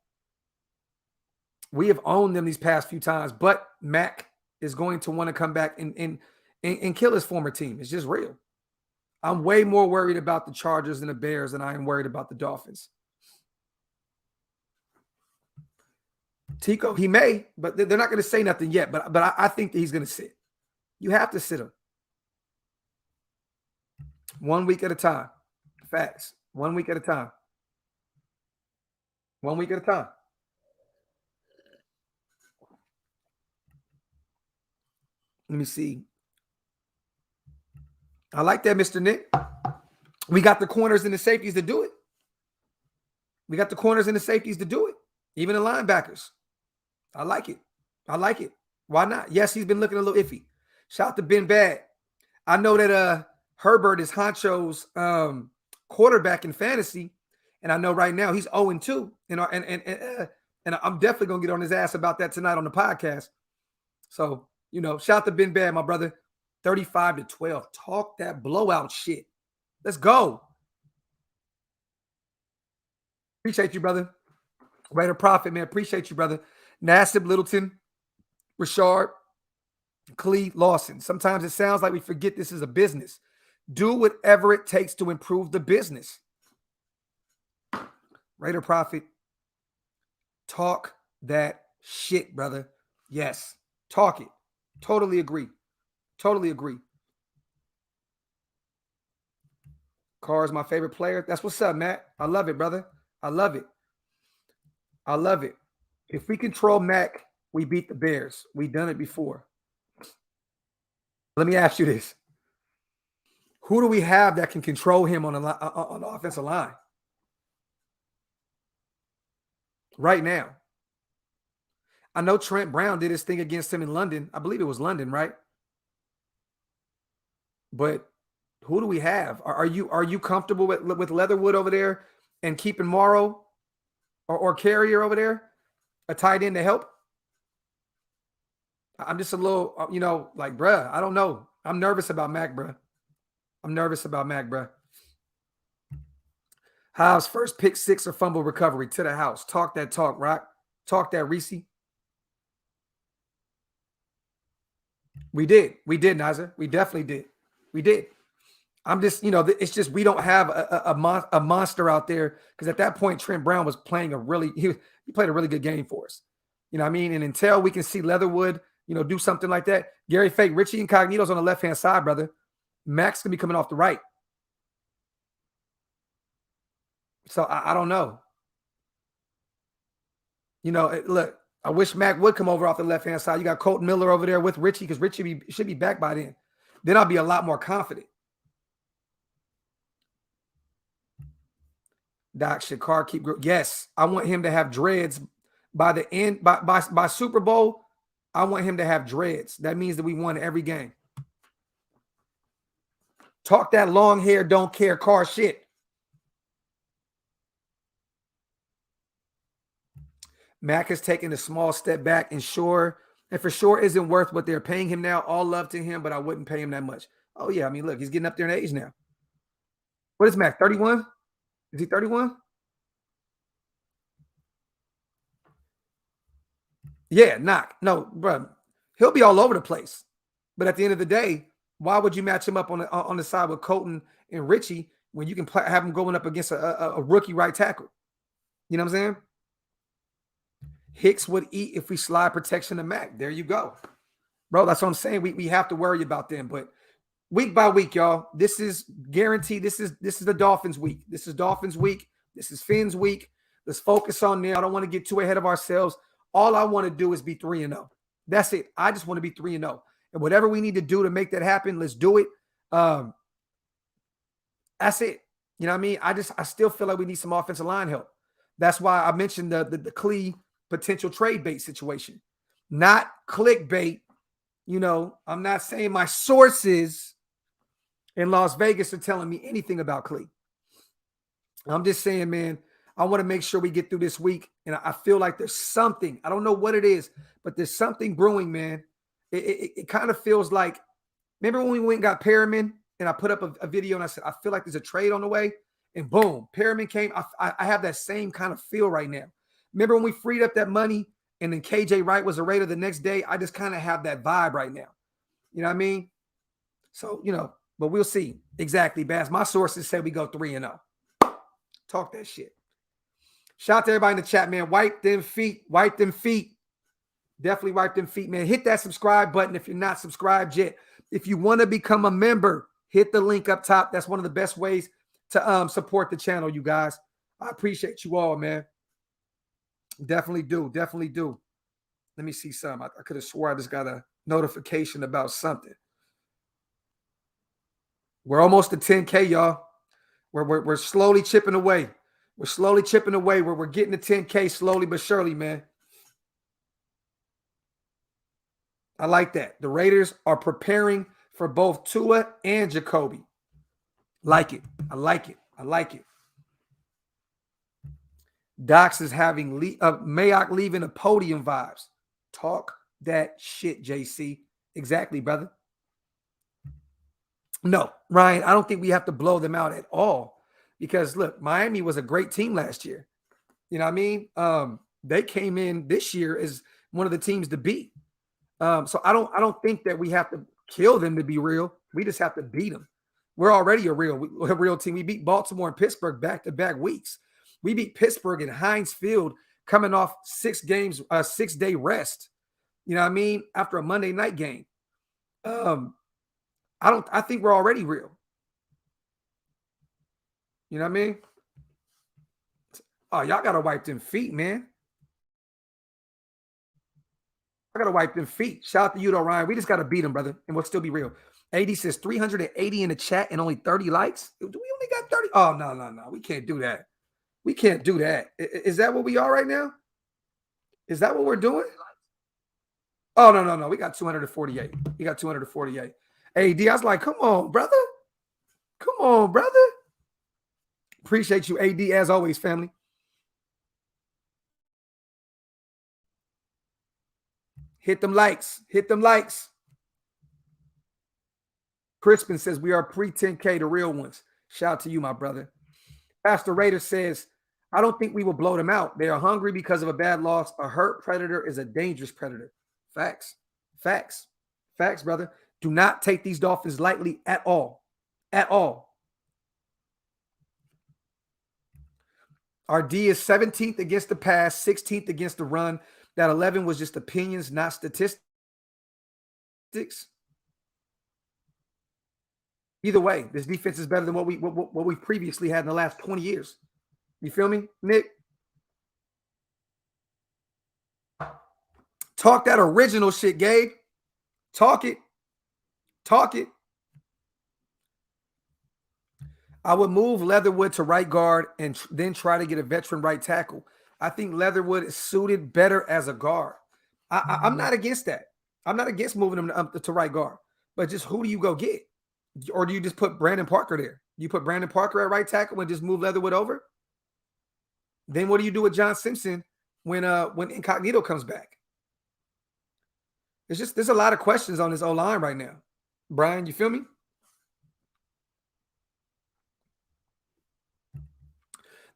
[SPEAKER 1] We have owned them these past few times, but Mac is going to want to come back and kill his former team. It's just real. I'm way more worried about the Chargers and the Bears than I am worried about the Dolphins. Tico, he may, but they're not going to say nothing yet. But I think that he's going to sit. You have to sit him. 1 week at a time. Facts. 1 week at a time. 1 week at a time. Let me see. I like that, Mr. Nick. We got the corners and the safeties to do it. We got the corners and the safeties to do it. Even the linebackers. I like it. I like it. Why not? Yes, he's been looking a little iffy. Shout out to Ben Bad. I know that Herbert is Honcho's quarterback in fantasy, and I know right now he's 0-2. And I'm definitely gonna get on his ass about that tonight on the podcast. So, shout out to Ben Bad, my brother. 35-12. Talk that blowout shit. Let's go. Appreciate you, brother. Raider Prophet, man. Appreciate you, brother. Nassib, Littleton, Richard, Clee, Lawson. Sometimes it sounds like we forget this is a business. Do whatever it takes to improve the business. Raider Prophet, talk that shit, brother. Yes, talk it. Totally agree. Totally agree. Carr is my favorite player. That's what's up, Matt. I love it, brother. I love it. I love it. If we control Mac, we beat the Bears. We've done it before. Let me ask you this. Who do we have that can control him on the offensive line? Right now. I know Trent Brown did his thing against him in London. I believe it was London, right? But who do we have? Are you comfortable with Leatherwood over there and keeping Morrow or Carrier over there, a tight end to help? I'm just a little, bruh, I don't know. I'm nervous about Mac, bruh. Howe's first pick six or fumble recovery to the house. Talk that talk, Rock. Talk that, Reese. We did, Nazar. We definitely did. We did. I'm just, it's just we don't have a monster out there because at that point Trent Brown was playing he played a really good game for us. You know what I mean? And until we can see Leatherwood, do something like that. Gary Fake, Richie Incognito's on the left-hand side, brother. Mac's going to be coming off the right. So I don't know. Look, I wish Mac would come over off the left-hand side. You got Colton Miller over there with Richie because Richie should be back by then. Then I'll be a lot more confident. Doc, should Carr keep? Yes, I want him to have dreads by the end. By Super Bowl, I want him to have dreads. That means that we won every game. Talk that long hair, don't care Carr shit. Mac has taken a small step back and for sure isn't worth what they're paying him now. All love to him, but I wouldn't pay him that much. Oh, yeah. I mean, look, he's getting up there in age now. What is Mac, 31? Is he 31? Yeah, knock. No, bro. He'll be all over the place. But at the end of the day, why would you match him up on the side with Colton and Richie when you can have him going up against a rookie right tackle? You know what I'm saying? Hicks would eat if we slide protection to Mac. There you go. Bro, that's what I'm saying. We have to worry about them. But week by week, y'all, this is guaranteed. This is the Dolphins week. This is Dolphins week. This is Finn's week. Let's focus on them. I don't want to get too ahead of ourselves. All I want to do is be 3-0. That's it. I just want to be 3-0. And whatever we need to do to make that happen, let's do it. That's it. You know what I mean? I still feel like we need some offensive line help. That's why I mentioned the Clee potential trade bait situation. not clickbait. You know, I'm not saying my sources in Las Vegas are telling me anything about Cle. I'm just saying, man, I want to make sure we get through this week. And I feel like there's something, I don't know what it is, but there's something brewing, man. It kind of feels like, remember when we went and got Perriman and I put up a video and I said, I feel like there's a trade on the way, and boom, Perriman came. I have that same kind of feel right now. Remember when we freed up that money and then KJ Wright was a Raider the next day? I just kind of have that vibe right now. You know what I mean? So, you know, but we'll see. Exactly, Bass. My sources say we go 3-0. Talk that shit. Shout out to everybody in the chat, man. Wipe them feet. Wipe them feet. Definitely wipe them feet, man. Hit that subscribe button if you're not subscribed yet. If you want to become a member, hit the link up top. That's one of the best ways to support the channel, you guys. I appreciate you all, man. Definitely do. Definitely do. Let me see some. I could have swore I just got a notification about something. We're almost to 10K, y'all. We're slowly chipping away. We're slowly chipping away. We're getting to 10K slowly but surely, man. I like that. The Raiders are preparing for both Tua and Jacoby. Like it. I like it. I like it. Docs is having Mayock leaving a podium vibes. Talk that shit, JC. Exactly, brother. No, Ryan, I don't think we have to blow them out at all. Because look, Miami was a great team last year. You know what I mean? They came in this year as one of the teams to beat. So I don't think that we have to kill them to be real. We just have to beat them. We're already a real team. We beat Baltimore and Pittsburgh back-to-back weeks. We beat Pittsburgh in Heinz Field coming off 6 games, 6-day rest. You know what I mean? After a Monday night game. I think we're already real. You know what I mean? Oh, y'all got to wipe them feet, man. I got to wipe them feet. Shout out to you, though, Ryan. We just got to beat them, brother, and we'll still be real. AD says 380 in the chat and only 30 likes. Do we only got 30? Oh, no. We can't do that. We can't do that. Is that what we are right now? Is that what we're doing? Oh, no. We got 248. We got 248. AD, I was like, come on, brother. Come on, brother. Appreciate you, AD, as always, family. Hit them likes. Hit them likes. Crispin says we are pre-10K, the real ones. Shout out to you, my brother. Pastor Raider says, I don't think we will blow them out. They are hungry because of a bad loss. A hurt predator is a dangerous predator. Facts. Facts. Facts, brother. Do not take these Dolphins lightly at all. At all. Our D is 17th against the pass, 16th against the run. That 11 was just opinions, not statistics. Either way, this defense is better than what we previously had in the last 20 years. You feel me, Nick? Talk that original shit, Gabe. Talk it. Talk it. I would move Leatherwood to right guard and then try to get a veteran right tackle. I think Leatherwood is suited better as a guard. I'm not against that. I'm not against moving him to right guard. But just who do you go get? Or do you just put Brandon Parker there? You put Brandon Parker at right tackle and just move Leatherwood over? Then what do you do with John Simpson when Incognito comes back? There's a lot of questions on this O-line right now. Brian, you feel me?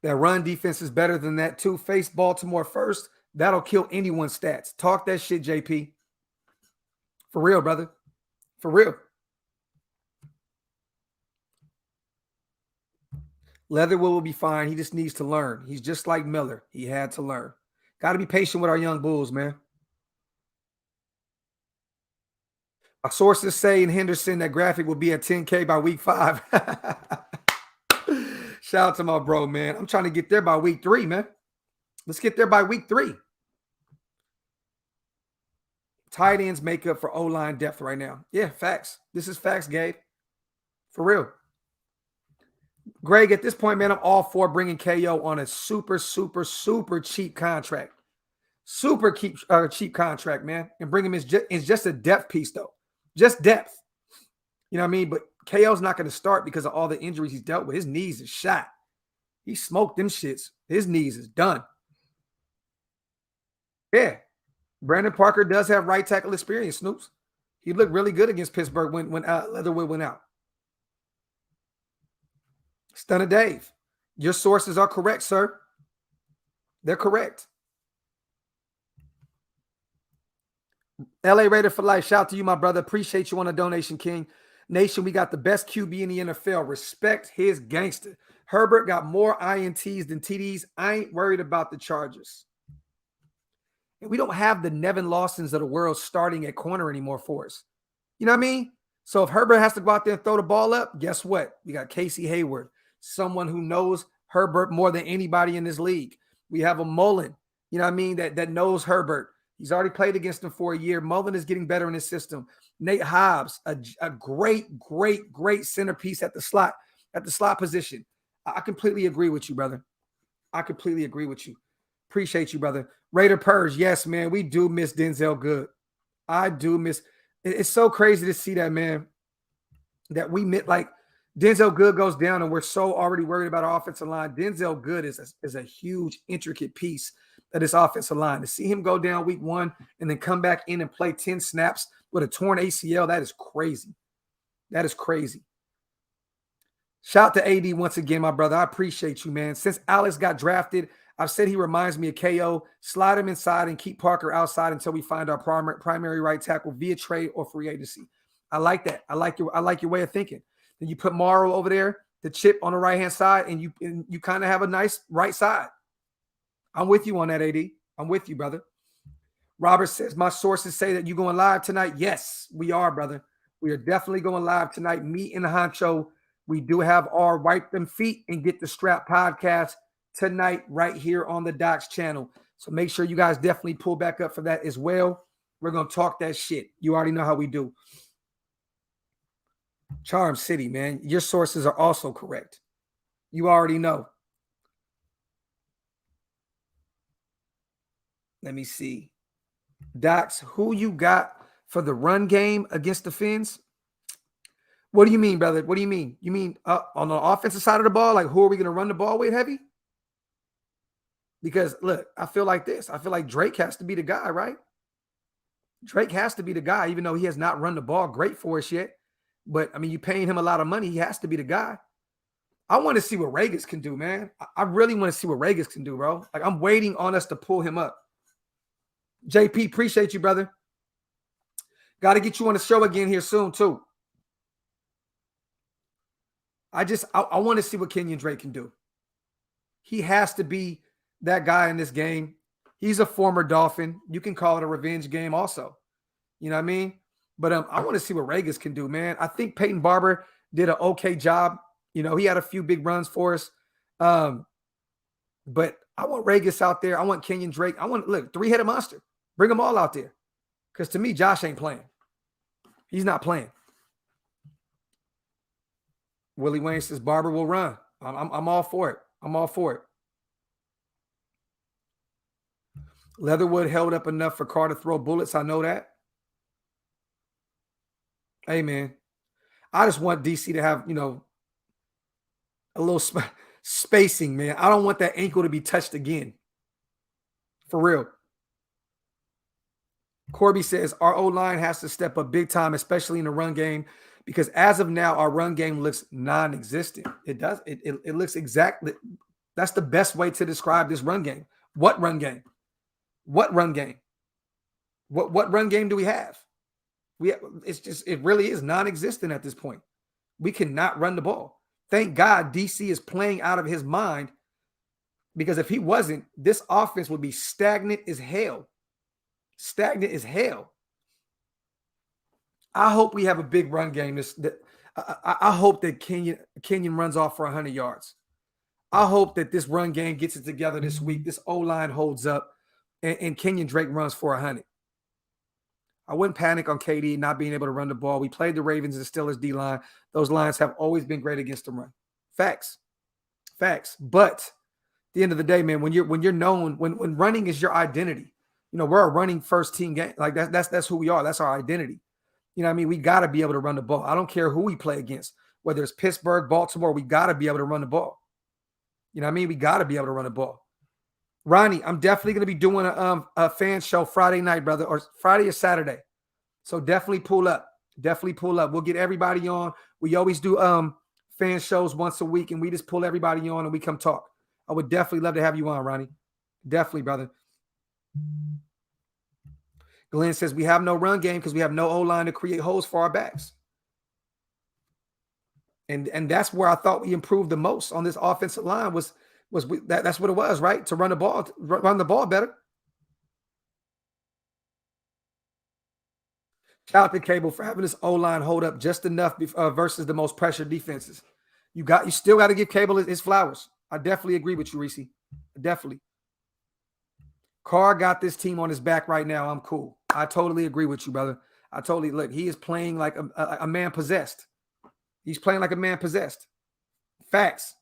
[SPEAKER 1] That run defense is better than that too. Face Baltimore first. That'll kill anyone's stats. Talk that shit, JP. For real, brother. For real. Leatherwood will be fine. He just needs to learn. He's just like Miller. He had to learn. Got to be patient with our young Bulls, man. Our sources say in Henderson that graphic will be at 10K by week 5. Shout out to my bro, man. I'm trying to get there by week 3, man. Let's get there by week 3. Tight ends make up for O-line depth right now. Yeah, facts. This is facts, Gabe. For real. Greg, at this point, man, I'm all for bringing KO on a super, super, super cheap contract. Super cheap contract, man. And bring him is just a depth piece, though. Just depth. You know what I mean? But KO's not going to start because of all the injuries he's dealt with. His knees is shot. He smoked them shits. His knees is done. Yeah. Brandon Parker does have right tackle experience, Snoops. He looked really good against Pittsburgh when Leatherwood went out. Stunner Dave. Your sources are correct, sir. They're correct. LA Raider for life. Shout out to you, my brother. Appreciate you on the donation, King. Nation, we got the best QB in the NFL. Respect his gangster. Herbert got more INTs than TDs. I ain't worried about the Chargers. And we don't have the Nevin Lawsons of the world starting at corner anymore for us. You know what I mean? So if Herbert has to go out there and throw the ball up, guess what? We got Casey Hayward, someone who knows Herbert more than anybody in this league. We have a Mullen, you know what I mean, that knows Herbert. He's already played against him for a year. Mullen is getting better in his system. Nate Hobbs, a great centerpiece at the slot position. I completely agree with you, brother. I completely agree with you. Appreciate you, brother. Raider Purge, yes, man, we do miss Denzel Good. I do miss. It's so crazy to see that, man, that we met, like, Denzel Good goes down and we're so already worried about our offensive line. Denzel Good is a huge, intricate piece of this offensive line. To see him go down week 1 and then come back in and play 10 snaps with a torn ACL, that is crazy. That is crazy. Shout out to AD once again, my brother. I appreciate you, man. Since Alex got drafted, I've said he reminds me of KO. Slide him inside and keep Parker outside until we find our primary right tackle via trade or free agency. I like that. I like your way of thinking. Then you put Morrow over there, the chip on the right-hand side, and you kind of have a nice right side. I'm with you on that, AD. I'm with you, brother. Robert says, my sources say that you're going live tonight. Yes, we are, brother. We are definitely going live tonight. Me and Honcho, we do have our Wipe Them Feet and Get the Strap podcast tonight right here on the Docs channel. So make sure you guys definitely pull back up for that as well. We're going to talk that shit. You already know how we do. Charm City, man. Your sources are also correct. You already know. Let me see. Docs, who you got for the run game against the Fins? What do you mean, brother? What do you mean? You mean on the offensive side of the ball? Like, who are we going to run the ball with heavy? Because, look, I feel like this. I feel like Drake has to be the guy, right? Drake has to be the guy, even though he has not run the ball great for us yet. But, I mean, you're paying him a lot of money. He has to be the guy. I want to see what Ragas can do, man. I really want to see what Ragas can do, bro. Like, I'm waiting on us to pull him up. JP, appreciate you, brother. Got to get you on the show again here soon, too. I want to see what Kenyon Drake can do. He has to be that guy in this game. He's a former Dolphin. You can call it a revenge game also. You know what I mean? But I want to see what Ragas can do, man. I think Peyton Barber did an okay job. You know, he had a few big runs for us. But I want Ragas out there. I want Kenyon Drake. I want, look, three-headed monster. Bring them all out there. Because to me, Josh ain't playing. He's not playing. Willie Wayne says Barber will run. I'm all for it. I'm all for it. Leatherwood held up enough for Carr to throw bullets. I know that. Hey, man. I just want DC to have, you know, a little spacing, man. I don't want that ankle to be touched again. For real. Corby says our O-line has to step up big time, especially in the run game, because as of now, our run game looks non-existent. It does. It looks exactly. That's the best way to describe this run game. What run game? What run game? What run game do we have? It really is non-existent at this point. We cannot run the ball. Thank God DC is playing out of his mind, because if he wasn't, this offense would be stagnant as hell. Stagnant as hell. I hope we have a big run game. I hope that Kenyon runs off for 100 yards. I hope that this run game gets it together this week. This O-line holds up, and Kenyon Drake runs for 100. I wouldn't panic on KD not being able to run the ball. We played the Ravens and Steelers D-line. Those lines have always been great against the run. Facts. Facts. But at the end of the day, man, when you're known, when running is your identity, we're a running first team game. Like that's who we are. That's our identity. You know what I mean? We got to be able to run the ball. I don't care who we play against, whether it's Pittsburgh, Baltimore, we got to be able to run the ball. You know what I mean? We got to be able to run the ball. Ronnie, I'm definitely going to be doing a fan show Friday night, brother, or Friday or Saturday. So definitely pull up. Definitely pull up. We'll get everybody on. We always do fan shows once a week, and we just pull everybody on and we come talk. I would definitely love to have you on, Ronnie. Definitely, brother. Glenn says we have no run game because we have no O-line to create holes for our backs. And that's where I thought we improved the most on this offensive line that's what it was, right? To run the ball better. Shout out to Cable for having this O-line hold up just enough versus the most pressured defenses. You still got to give Cable his flowers. I definitely agree with you, Reese. Definitely. Carr got this team on his back right now. I'm cool. I totally agree with you, brother. Look, he is playing like a man possessed. He's playing like a man possessed. Facts.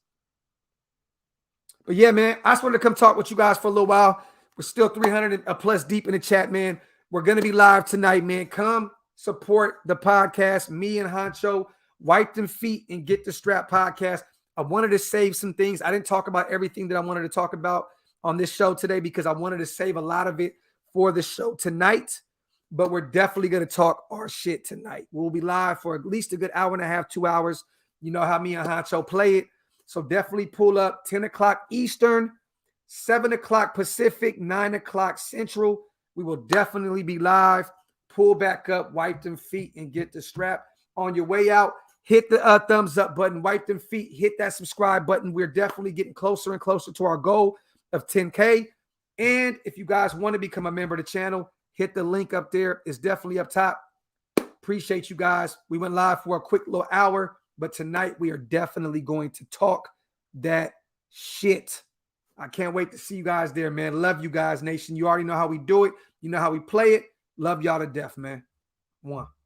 [SPEAKER 1] But yeah, man, I just wanted to come talk with you guys for a little while. We're still 300 plus deep in the chat, man. We're going to be live tonight, man. Come support the podcast. Me and Honcho, Wipe Them Feet and Get the Strap podcast. I wanted to save some things. I didn't talk about everything that I wanted to talk about on this show today because I wanted to save a lot of it for the show tonight. But we're definitely going to talk our shit tonight. We'll be live for at least a good hour and a half, 2 hours. You know how me and Honcho play it. So definitely pull up 10 o'clock Eastern, 7 o'clock Pacific, 9 o'clock Central. We will definitely be live. Pull back up, wipe them feet, and get the strap. On your way out, hit the thumbs up button, wipe them feet, hit that subscribe button. We're definitely getting closer and closer to our goal of 10K. And if you guys want to become a member of the channel, hit the link up there. It's definitely up top. Appreciate you guys. We went live for a quick little hour, but tonight we are definitely going to talk that shit. I can't wait to see you guys there, man. Love you guys, nation. You already know how we do it. You know how we play it. Love y'all to death, man. One.